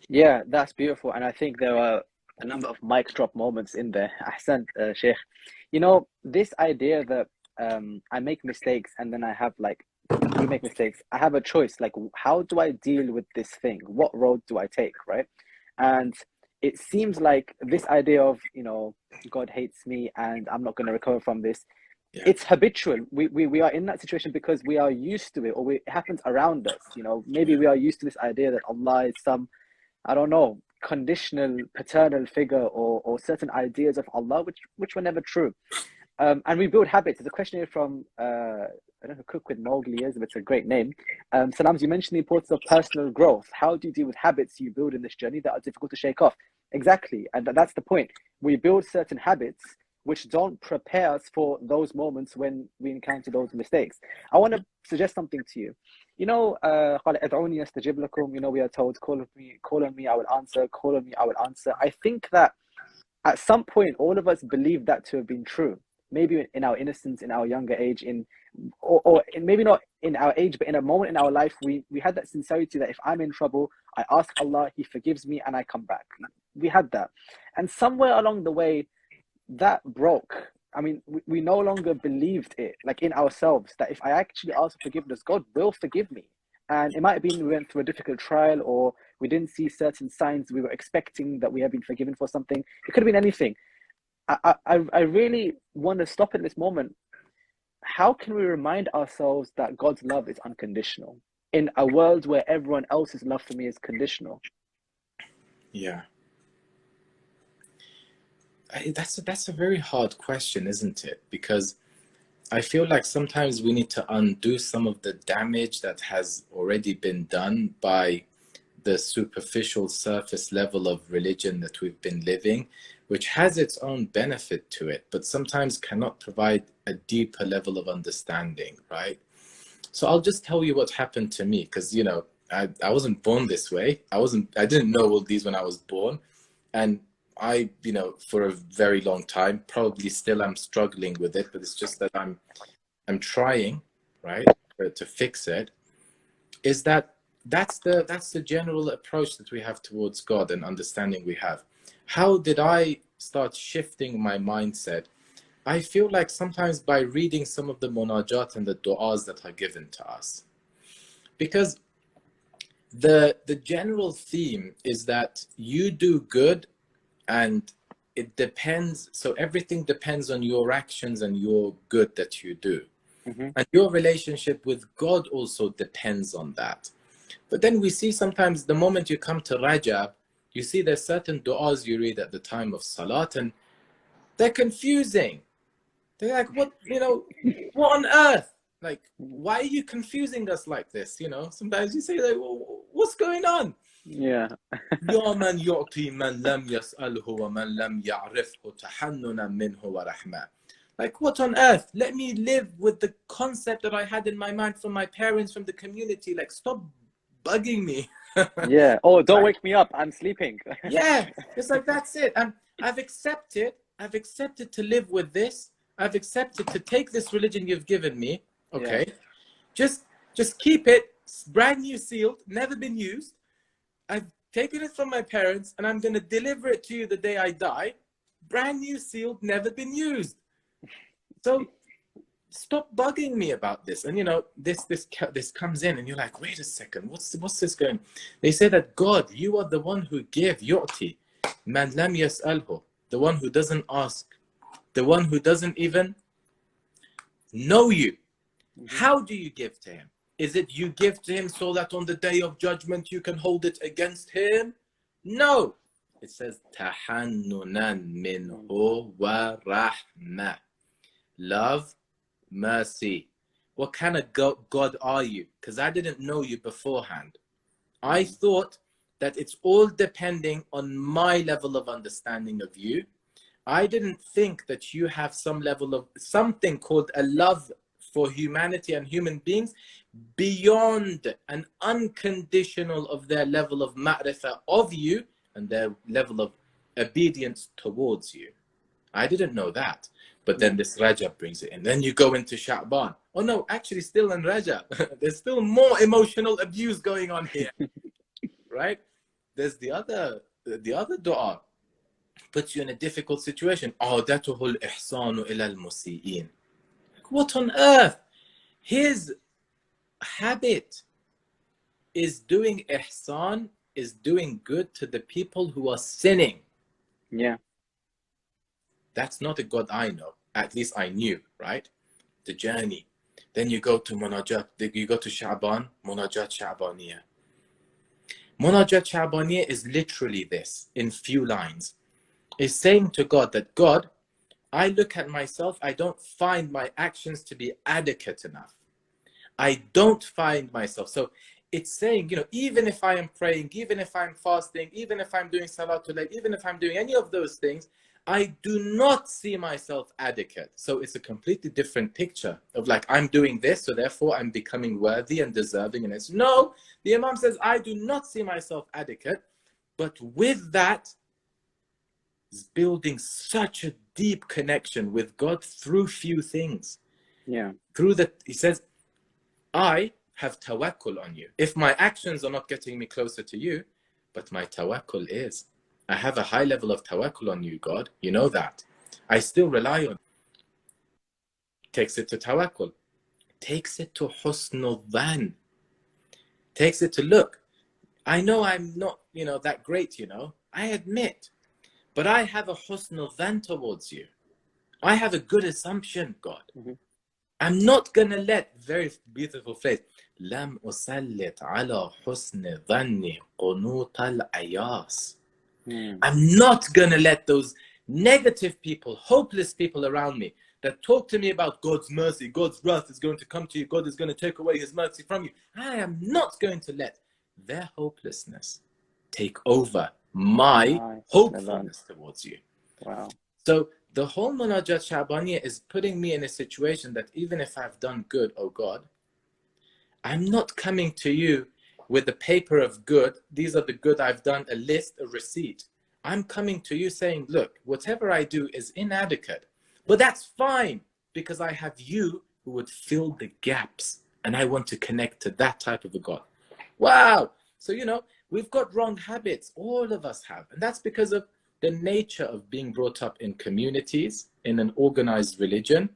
Speaker 2: Yeah, that's beautiful. And I think there are a number of mic drop moments in there. Ahsan, Sheikh. You know, this idea that I make mistakes and then I have like, you make mistakes, I have a choice. Like, how do I deal with this thing? What road do I take, right? And it seems like this idea of, you know, God hates me and I'm not going to recover from this. It's habitual. We are in that situation because we are used to it, or it happens around us. You know, maybe we are used to this idea that Allah is some, I don't know, conditional paternal figure, or certain ideas of Allah which were never true. And we build habits. There's a question here from I don't know who Cook with Mowgli is, but it's a great name. Salams, you mentioned the importance of personal growth. How do you deal with habits you build in this journey that are difficult to shake off? Exactly, and that's the point. We build certain habits which don't prepare us for those moments when we encounter those mistakes. I want to suggest something to you. You know, you know, we are told, call on me, I will answer, call on me, I will answer. I think that at some point, all of us believe that to have been true. Maybe in our innocence, in our younger age, or maybe not in our age, but in a moment in our life, we had that sincerity that if I'm in trouble, I ask Allah, He forgives me, and I come back. We had that. And somewhere along the way, that broke. I mean, we no longer believed it, like in ourselves, that if I actually ask for forgiveness, God will forgive me. And it might have been we went through a difficult trial, or we didn't see certain signs we were expecting that we have been forgiven for something. It could have been anything. I really want to stop at this moment. How can we remind ourselves that God's love is unconditional in a world where everyone else's love for me is conditional?
Speaker 3: Yeah. That's a very hard question, isn't it? Because I feel like sometimes we need to undo some of the damage that has already been done by the superficial surface level of religion that we've been living, which has its own benefit to it, but sometimes cannot provide a deeper level of understanding, right? So I'll just tell you what happened to me, because, you know, I wasn't born this way. I didn't know all these when I was born. And I, you know, for a very long time, probably still I'm struggling with it, but it's just that I'm trying, right, to fix it, is that that's the general approach that we have towards God and understanding we have. How did I start shifting my mindset? I feel like sometimes by reading some of the munajat and the du'as that are given to us. Because the general theme is that you do good and it depends, so everything depends on your actions and your good that you do. And your relationship with God also depends on that. But then we see sometimes the moment you come to Rajab, you see there's certain du'as you read at the time of Salat and they're confusing. They're like, what, what on earth? Like, why are you confusing us like this? Sometimes you say, like, well, what's going on?
Speaker 2: Yeah.
Speaker 3: يا من يعطي من لم يسأله ومن لم يعرفه تحننا منه ورحمة. Like, what on earth? Let me live with the concept that I had in my mind from my parents, from the community. Like, stop bugging me.
Speaker 2: Yeah. Oh, don't wake me up. I'm sleeping.
Speaker 3: Yeah. It's like, that's it. I've accepted to live with this. I've accepted to take this religion you've given me. Okay. Yeah. Just keep it. It's brand new sealed, never been used. I've taken it from my parents and I'm going to deliver it to you the day I die. Brand new sealed, never been used. So stop bugging me about this. And this comes in and you're like, wait a second, what's this going? They say that God, you are the one who give, yu'ti, man lam yas'alhu, the one who doesn't ask, the one who doesn't even know you. How do you give to him? Is it you give to him so that on the day of judgment you can hold it against him? No. It says tahannunan minhu wa rahmah. Love, mercy. What kind of God are you? Because I didn't know you beforehand. I thought that it's all depending on my level of understanding of you. I didn't think that you have some level of something called a love for humanity and human beings beyond and unconditional of their level of ma'rifah of you and their level of obedience towards you. I didn't know that. But then this Rajab brings it in. Then you go into Sha'ban. Oh no, actually still in Rajab. There's still more emotional abuse going on here. Right? There's the other dua. Puts you in a difficult situation. عَوْدَتُهُ الْإِحْسَانُ إِلَى الْمُسِيئِينَ. What on earth? His habit is doing ihsan, is doing good to the people who are sinning.
Speaker 2: Yeah.
Speaker 3: That's not a God I know. At least I knew, right? The journey. Then you go to Munajat. You go to Sha'ban, Munajat Sha'baniyah. Munajat Sha'baniyah is literally this, in few lines. Is saying to God that, God, I look at myself, I don't find my actions to be adequate enough. I don't find myself. So it's saying, even if I am praying, even if I'm fasting, even if I'm doing Salatul Layl, even if I'm doing any of those things, I do not see myself adequate. So it's a completely different picture of like, I'm doing this, so therefore I'm becoming worthy and deserving. And it's no, the Imam says, I do not see myself adequate. But with that, is building such a deep connection with God through few things.
Speaker 2: Yeah.
Speaker 3: Through that, he says, I have tawakkul on you. If my actions are not getting me closer to you, but my tawakkul is. I have a high level of tawakkul on you, God. You know that. I still rely on you. Takes it to tawakkul. Takes it to husnul dhan. Takes it to look. I know I'm not, that great, I admit. But I have a husnul dhan towards you. I have a good assumption, God. I'm not going to let, very beautiful phrase, لم أسلط على حسن ظني قنوط العياس. I'm not going to let those negative people, hopeless people around me that talk to me about God's mercy, God's wrath is going to come to you, God is going to take away his mercy from you. I am not going to let their hopelessness take over my hopefulness towards you.
Speaker 2: Wow.
Speaker 3: So the whole Munajat Sha'baniyah is putting me in a situation that even if I've done good, oh God, I'm not coming to you with a paper of good. These are the good I've done, a list, a receipt. I'm coming to you saying, look, whatever I do is inadequate, but that's fine because I have you who would fill the gaps and I want to connect to that type of a God. Wow. So, you know, we've got wrong habits. All of us have. And that's because of the nature of being brought up in communities, in an organized religion.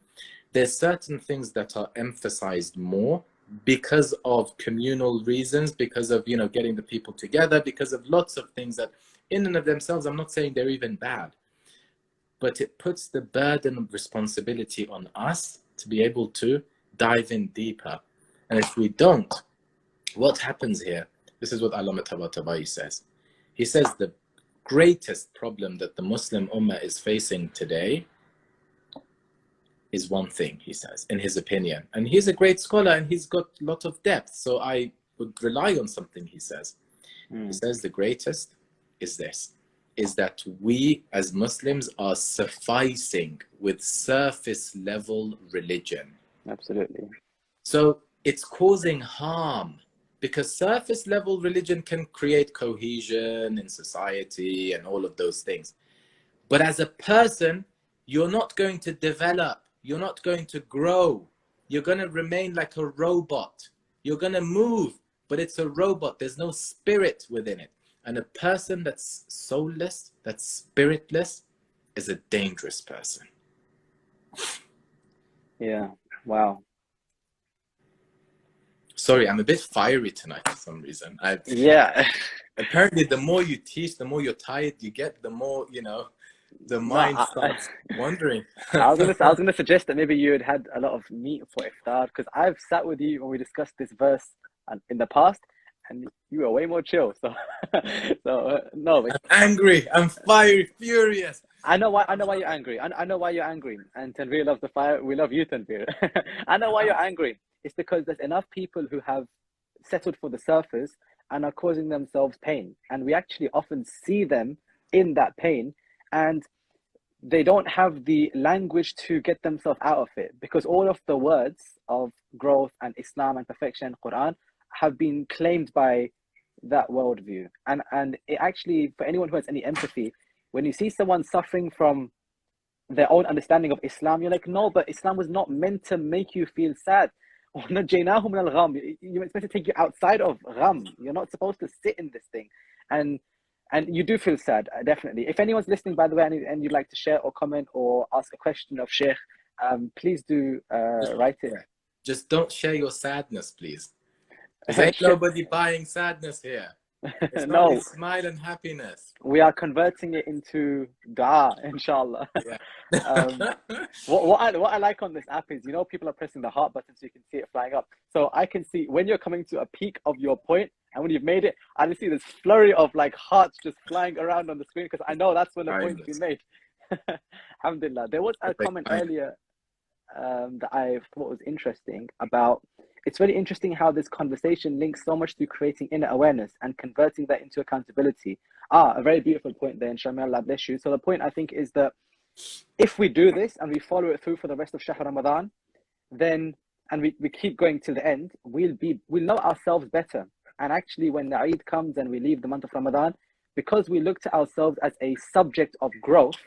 Speaker 3: There's certain things that are emphasized more because of communal reasons, because of, you know, getting the people together, because of lots of things that in and of themselves, I'm not saying they're even bad, but it puts the burden of responsibility on us to be able to dive in deeper. And if we don't, what happens here? This is what Allama Tabatabai says. He says the greatest problem that the Muslim Ummah is facing today is one thing, he says, in his opinion. And he's a great scholar and he's got a lot of depth. So I would rely on something he says. He says the greatest is this, is that we as Muslims are sufficing with surface level religion.
Speaker 2: Absolutely.
Speaker 3: So it's causing harm, because surface level religion can create cohesion in society and all of those things. But as a person, you're not going to develop. You're not going to grow. You're going to remain like a robot. You're going to move, but it's a robot. There's no spirit within it. And a person that's soulless, that's spiritless, is a dangerous person.
Speaker 2: Yeah. Wow.
Speaker 3: Sorry, I'm a bit fiery tonight for some reason.
Speaker 2: Yeah.
Speaker 3: Apparently, the more you teach, the more you're tired you get, the more, you know, the mind starts wandering.
Speaker 2: I was gonna suggest that maybe you had a lot of meat for iftar, because I've sat with you when we discussed this verse in the past, and you were way more chill. So, no.
Speaker 3: I'm angry. I'm fiery, furious.
Speaker 2: I know why you're angry. I know why you're angry. And Tanveer loves the fire. We love you, Tanveer. I know why you're angry. It's because there's enough people who have settled for the surface and are causing themselves pain. And we actually often see them in that pain, and they don't have the language to get themselves out of it, because all of the words of growth and Islam and perfection and Qur'an have been claimed by that worldview. And it actually, for anyone who has any empathy, when you see someone suffering from their own understanding of Islam, you're like, no, but Islam was not meant to make you feel sad. You're meant to take you outside of gham. You're not supposed to sit in this thing. And you do feel sad, definitely. If anyone's listening, by the way, and you'd like to share or comment or ask a question of Sheikh, please do write it.
Speaker 3: Just don't share your sadness, please. There's nobody buying sadness here. It's
Speaker 2: No.
Speaker 3: only smile and happiness.
Speaker 2: We are converting it into dua, inshallah.
Speaker 3: Yeah.
Speaker 2: What I like on this app is, you know, people are pressing the heart button so you can see it flying up. So I can see when you're coming to a peak of your point, and when you've made it, I can see this flurry of like hearts just flying around on the screen, because I know that's when the point's been made. Alhamdulillah. There was a comment earlier that I thought was interesting about. It's really interesting how this conversation links so much to creating inner awareness and converting that into accountability. A very beautiful point there, inshallah, Allah bless you. So the point, I think, is that if we do this and we follow it through for the rest of Shahr Ramadan, then, and we keep going till the end, we'll know ourselves better. And actually, when the Eid comes and we leave the month of Ramadan, because we look to ourselves as a subject of growth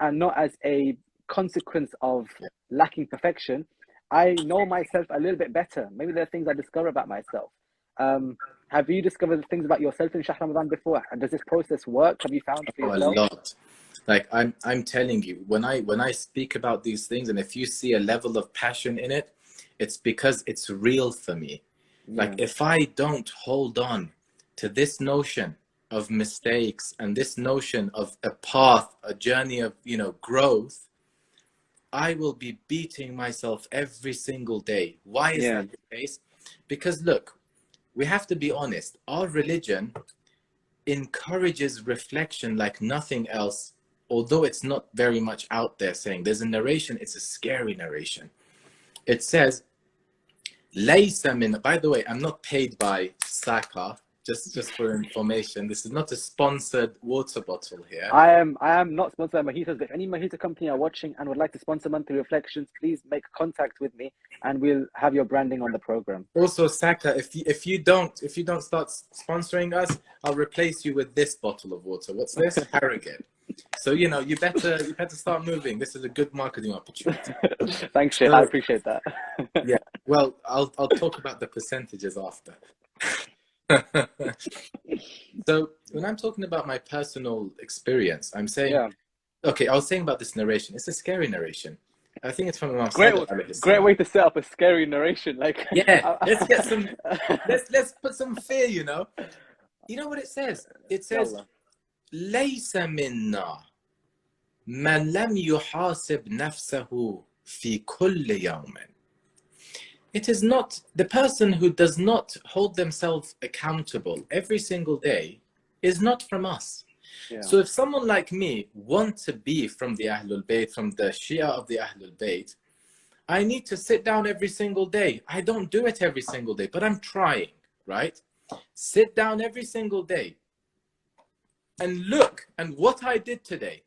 Speaker 2: and not as a consequence of lacking perfection, I know myself a little bit better. Maybe there are things I discover about myself. Have you discovered things about yourself in Shahr Ramadan before? And does this process work? Have you found for yourself?
Speaker 3: A lot. Like I'm telling you, when I speak about these things, and if you see a level of passion in it, it's because it's real for me. Yeah. Like if I don't hold on to this notion of mistakes and this notion of a path, a journey of, you know, growth, I will be beating myself every single day. Why is that the case? Because look, we have to be honest. Our religion encourages reflection like nothing else, although it's not very much out there saying. There's a narration, it's a scary narration. It says, Laysa min, by the way, I'm not paid by Saka, just for information. This is not a sponsored water bottle here.
Speaker 2: I am not sponsored by mojitos, but if any mojito company are watching and would like to sponsor Monthly Reflections, please make contact with me and we'll have your branding on the program.
Speaker 3: Also, Saka, if you don't start sponsoring us, I'll replace you with this bottle of water. What's this? Harrogate. So, you know, you better start moving. This is a good marketing opportunity.
Speaker 2: Thanks, Sheikh. I appreciate that.
Speaker 3: Yeah. Well, I'll talk about the percentages after. So when I'm talking about my personal experience, I'm saying,
Speaker 2: Yeah.
Speaker 3: okay, I was saying about this narration. It's a scary narration. I think it's from Imam
Speaker 2: Great,
Speaker 3: Sadiq alayhi
Speaker 2: great
Speaker 3: salam.
Speaker 2: way to set up a scary narration. Like,
Speaker 3: Yeah, let's get some, let's put some fear, you know. You know what it says? It says,
Speaker 2: Yallah.
Speaker 3: ليس منا من لم يحاسب نفسه في كل يوم. It is not the person who does not hold themselves accountable every single day is not from us.
Speaker 2: Yeah.
Speaker 3: So if someone like me wants to be from the Ahlul Bayt, from the Shia of the Ahlul Bayt, I need to sit down every single day. I don't do it every single day, but I'm trying, right? Sit down every single day and look at what I did today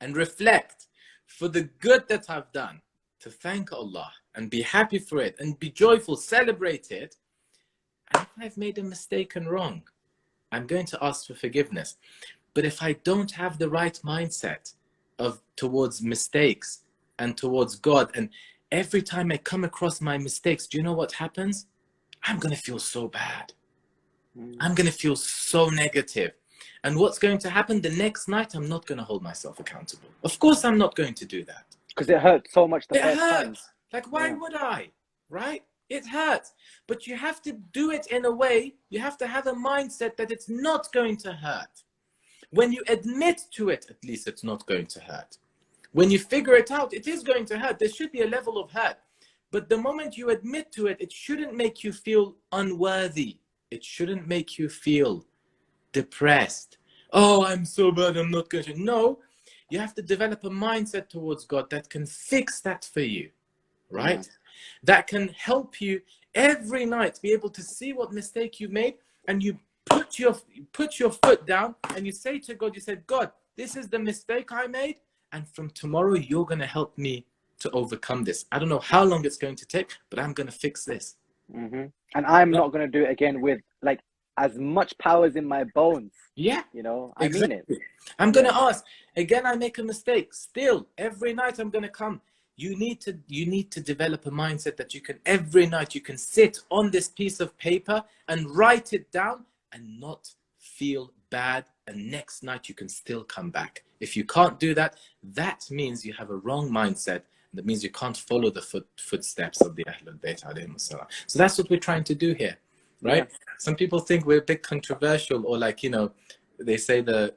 Speaker 3: and reflect for the good that I've done, to thank Allah and be happy for it and be joyful, celebrate it. And if I've made a mistake and wrong, I'm going to ask for forgiveness. But if I don't have the right mindset towards mistakes and towards God, and every time I come across my mistakes, do you know what happens? I'm going to feel so bad. I'm going to feel so negative. And what's going to happen the next night? I'm not going to hold myself accountable. Of course, I'm not going to do that.
Speaker 2: Because it hurt so much the
Speaker 3: It
Speaker 2: first time.
Speaker 3: hurts. Like, why would I? Right? It hurts. But you have to do it in a way, you have to have a mindset that it's not going to hurt. When you admit to it, at least it's not going to hurt. When you figure it out, it is going to hurt. There should be a level of hurt. But the moment you admit to it, it shouldn't make you feel unworthy. It shouldn't make you feel depressed. Oh, I'm so bad, I'm not going to. No, you have to develop a mindset towards God that can fix that for you, right? Yeah. That can help you every night be able to see what mistake you made, and you put your foot down and you say to God, you said, God, this is the mistake I made, and from tomorrow you're going to help me to overcome this. I don't know how long it's going to take, but I'm going to fix this.
Speaker 2: Mm-hmm. And I'm not going to do it again with like as much powers in my bones.
Speaker 3: Yeah,
Speaker 2: you know, I mean it.
Speaker 3: I'm going to ask again. I make a mistake. Still, every night I'm going to come. You need to develop a mindset that you can every night you can sit on this piece of paper and write it down and not feel bad. And next night you can still come back. If you can't do that, that means you have a wrong mindset. That means you can't follow the footsteps of the Ahlul Bayt alayhim salam. So that's what we're trying to do here, right? Yeah. Some people think we're a bit controversial, or like, you know, they say the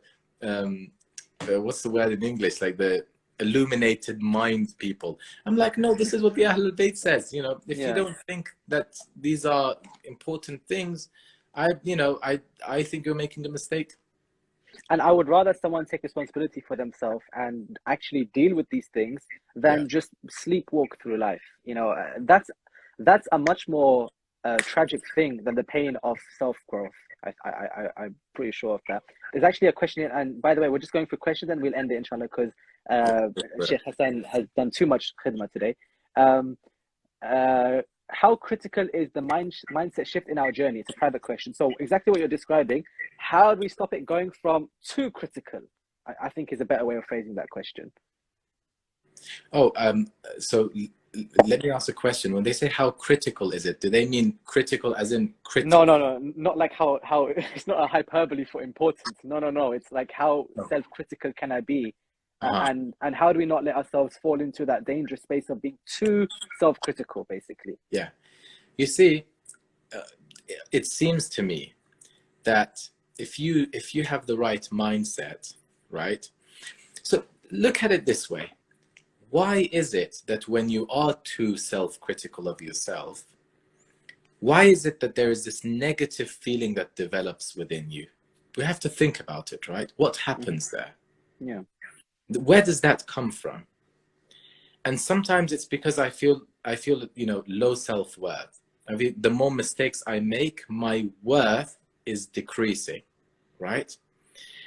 Speaker 3: what's the word in English, like the illuminated mind people. I'm like, no, this is what the Ahlul Bayt says. You know, if you don't think that these are important things, I think you're making a mistake.
Speaker 2: And I would rather someone take responsibility for themselves and actually deal with these things than just sleepwalk through life. You know, that's a much more tragic thing than the pain of self-growth. I'm pretty sure of that. There's actually a question, and by the way, we're just going for questions and we'll end it, inshallah, because Sheikh Hassan has done too much khidmah today. How critical is the mindset shift in our journey? It's a private question. So exactly what you're describing, how do we stop it going from too critical? I think is a better way of phrasing that question.
Speaker 3: Oh, so let me ask a question. When they say how critical is it, do they mean critical as in critical?
Speaker 2: No, not like how it's not a hyperbole for importance. No. It's like how self-critical can I be? And how do we not let ourselves fall into that dangerous space of being too self-critical, basically?
Speaker 3: Yeah. You see, it seems to me that if you have the right mindset, right? So look at it this way. Why is it that when you are too self-critical of yourself, why is it that there is this negative feeling that develops within you? We have to think about it, right? What happens there?
Speaker 2: Yeah.
Speaker 3: Where does that come from? And sometimes it's because I feel low self-worth. I mean, the more mistakes I make, my worth is decreasing, right?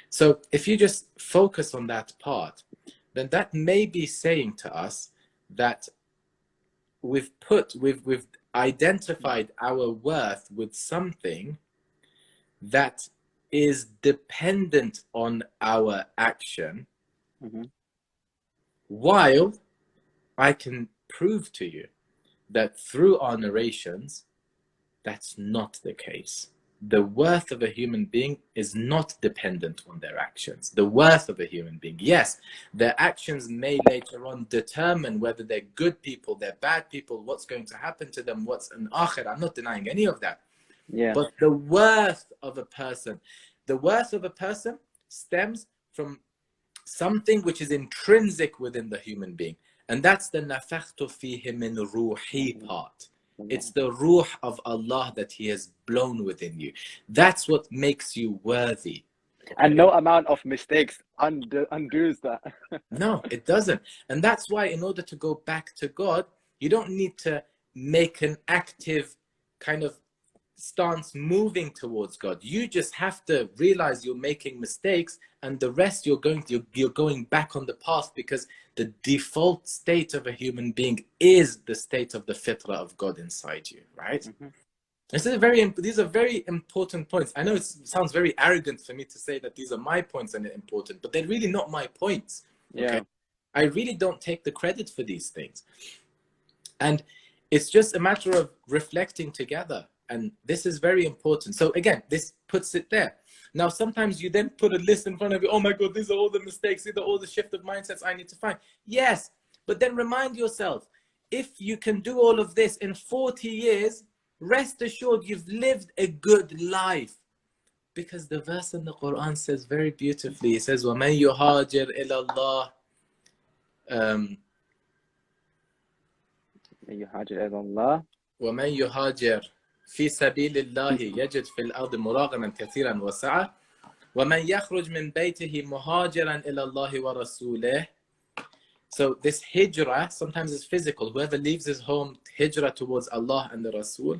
Speaker 3: So if you just focus on that part, then that may be saying to us that we've identified our worth with something that is dependent on our action.
Speaker 2: Mm-hmm.
Speaker 3: While I can prove to you that through our narrations that's not the case. The worth of a human being is not dependent on their actions. The worth of a human being, yes, their actions may later on determine whether they're good people, they're bad people, what's going to happen to them, what's an akhir. I'm not denying any of that.
Speaker 2: Yeah.
Speaker 3: But the worth of a person stems from something which is intrinsic within the human being. And that's the nafakhtu fihi min ruhi part. It's the ruh of Allah that He has blown within you. That's what makes you worthy.
Speaker 2: And no amount of mistakes undoes that.
Speaker 3: No, it doesn't. And that's why in order to go back to God, you don't need to make an active kind of stance moving towards God. You just have to realize you're making mistakes, and the rest you're going back on the path, because the default state of a human being is the state of the fitrah of God inside you, right?
Speaker 2: Mm-hmm.
Speaker 3: These are very important points. I know it sounds very arrogant for me to say that these are my points and they're important, but they're really not my points. Okay?
Speaker 2: Yeah.
Speaker 3: I really don't take the credit for these things. And it's just a matter of reflecting together. And this is very important. So again, this puts it there. Now, sometimes you then put a list in front of you. Oh my God, these are all the mistakes. These are all the shift of mindsets I need to find. Yes, but then remind yourself, if you can do all of this in 40 years, rest assured you've lived a good life. Because the verse in the Qur'an says very beautifully, it says, وَمَنْ يُهَاجِرْ إِلَى اللَّهِ وَمَنْ يُهَاجِرْ في سبيل الله يجد في الأرض مراغما كثيرا وسعة ومن يخرج من بيته مهاجرا إلى الله ورسوله. So this hijrah sometimes is physical. Whoever leaves his home, hijrah towards Allah and the Rasul,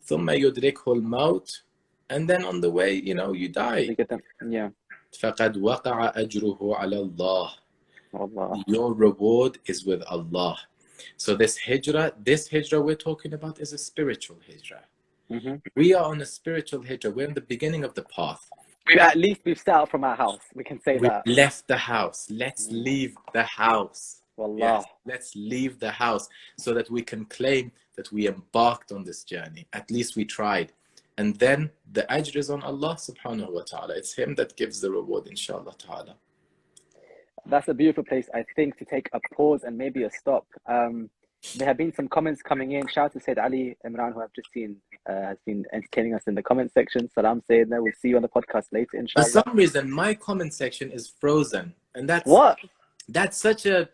Speaker 3: ثم يدركه الموت, and then on the way, you die.
Speaker 2: Yeah.
Speaker 3: فقد وقع أجره على الله.
Speaker 2: Allah.
Speaker 3: Your reward is with Allah. So this hijrah we're talking about is a spiritual hijrah.
Speaker 2: Mm-hmm.
Speaker 3: We are on a spiritual hijrah. We're in the beginning of the path.
Speaker 2: We've set out from our house. We can say that.
Speaker 3: We've left the house. Let's leave the house.
Speaker 2: Wallah.
Speaker 3: Yes, let's leave the house so that we can claim that we embarked on this journey. At least we tried. And then the ajr is on Allah subhanahu wa ta'ala. It's Him that gives the reward, inshallah ta'ala.
Speaker 2: That's a beautiful place, I think, to take a pause and maybe a stop. There have been some comments coming in. Shout out to Sayyid Ali Imran, who I've just seen has been entertaining us in the comment section. Salam, Sayyidina. We'll see you on the podcast later, inshallah.
Speaker 3: For some reason, my comment section is frozen. And that's
Speaker 2: what?
Speaker 3: That's such a,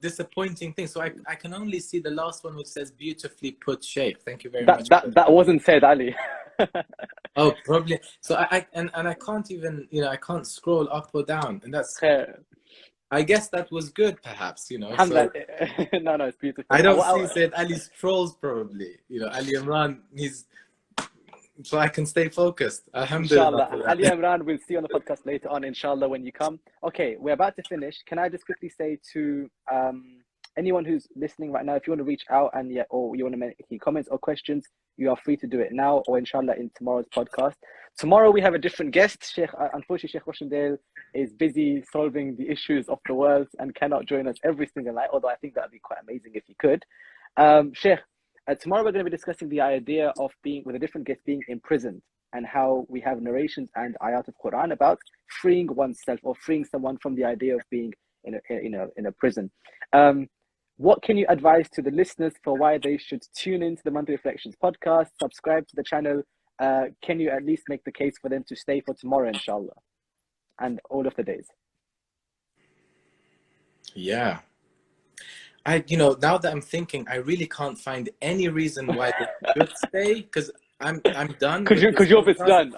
Speaker 3: disappointing thing. So I can only see the last one, which says, beautifully put, Sheikh. Thank you very much.
Speaker 2: That wasn't Sayyid Ali.
Speaker 3: Oh, probably. So I can't even, I can't scroll up or down. And that's... I guess that was good, perhaps, So,
Speaker 2: no, it's beautiful.
Speaker 3: I don't see Said Ali's trolls, probably. Ali Imran, so I can stay focused. Alhamdulillah.
Speaker 2: Inshallah. Ali Imran, we'll see you on the podcast later on, inshallah, when you come. Okay, we're about to finish. Can I just quickly say to anyone who's listening right now, if you want to reach out or you want to make any comments or questions, you are free to do it now or inshallah in tomorrow's podcast. Tomorrow we have a different guest. Unfortunately, Shiekh Roushandel is busy solving the issues of the world and cannot join us every single night, although I think that would be quite amazing if he could. Sheikh, tomorrow we're going to be discussing the idea of being, with a different guest, being imprisoned, and how we have narrations and ayat of Qur'an about freeing oneself or freeing someone from the idea of being in a prison. What can you advise to the listeners for why they should tune into the Monthly Reflections podcast, subscribe to the channel? Can you at least make the case for them to stay for tomorrow, inshallah, and all of the days?
Speaker 3: Yeah. Now that I'm thinking, I really can't find any reason why they should stay, because I'm done.
Speaker 2: Because your bit's done.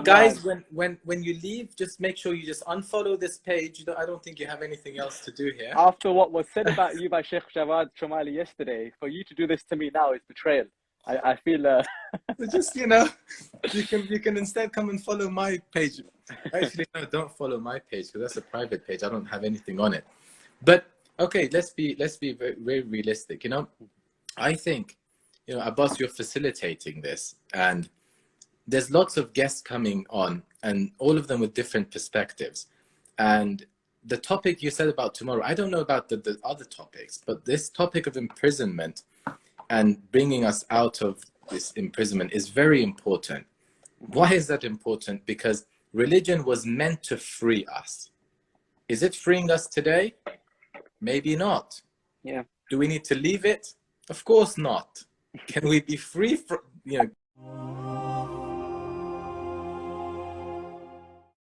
Speaker 3: Guys, when you leave, just make sure you just unfollow this page. I don't think you have anything else to do here.
Speaker 2: After what was said about you by Sheikh Jawad Shomali yesterday, for you to do this to me now is betrayal. I feel
Speaker 3: So just you can instead come and follow my page. Actually, no, don't follow my page, because that's a private page. I don't have anything on it. But okay, let's be very, very realistic. I think Abbas, you're facilitating this, and there's lots of guests coming on, and all of them with different perspectives. And the topic you said about tomorrow, I don't know about the other topics, but this topic of imprisonment and bringing us out of this imprisonment is very important. Why is that important? Because religion was meant to free us. Is it freeing us today? Maybe not.
Speaker 2: Yeah.
Speaker 3: Do we need to leave it? Of course not. Can we be free from,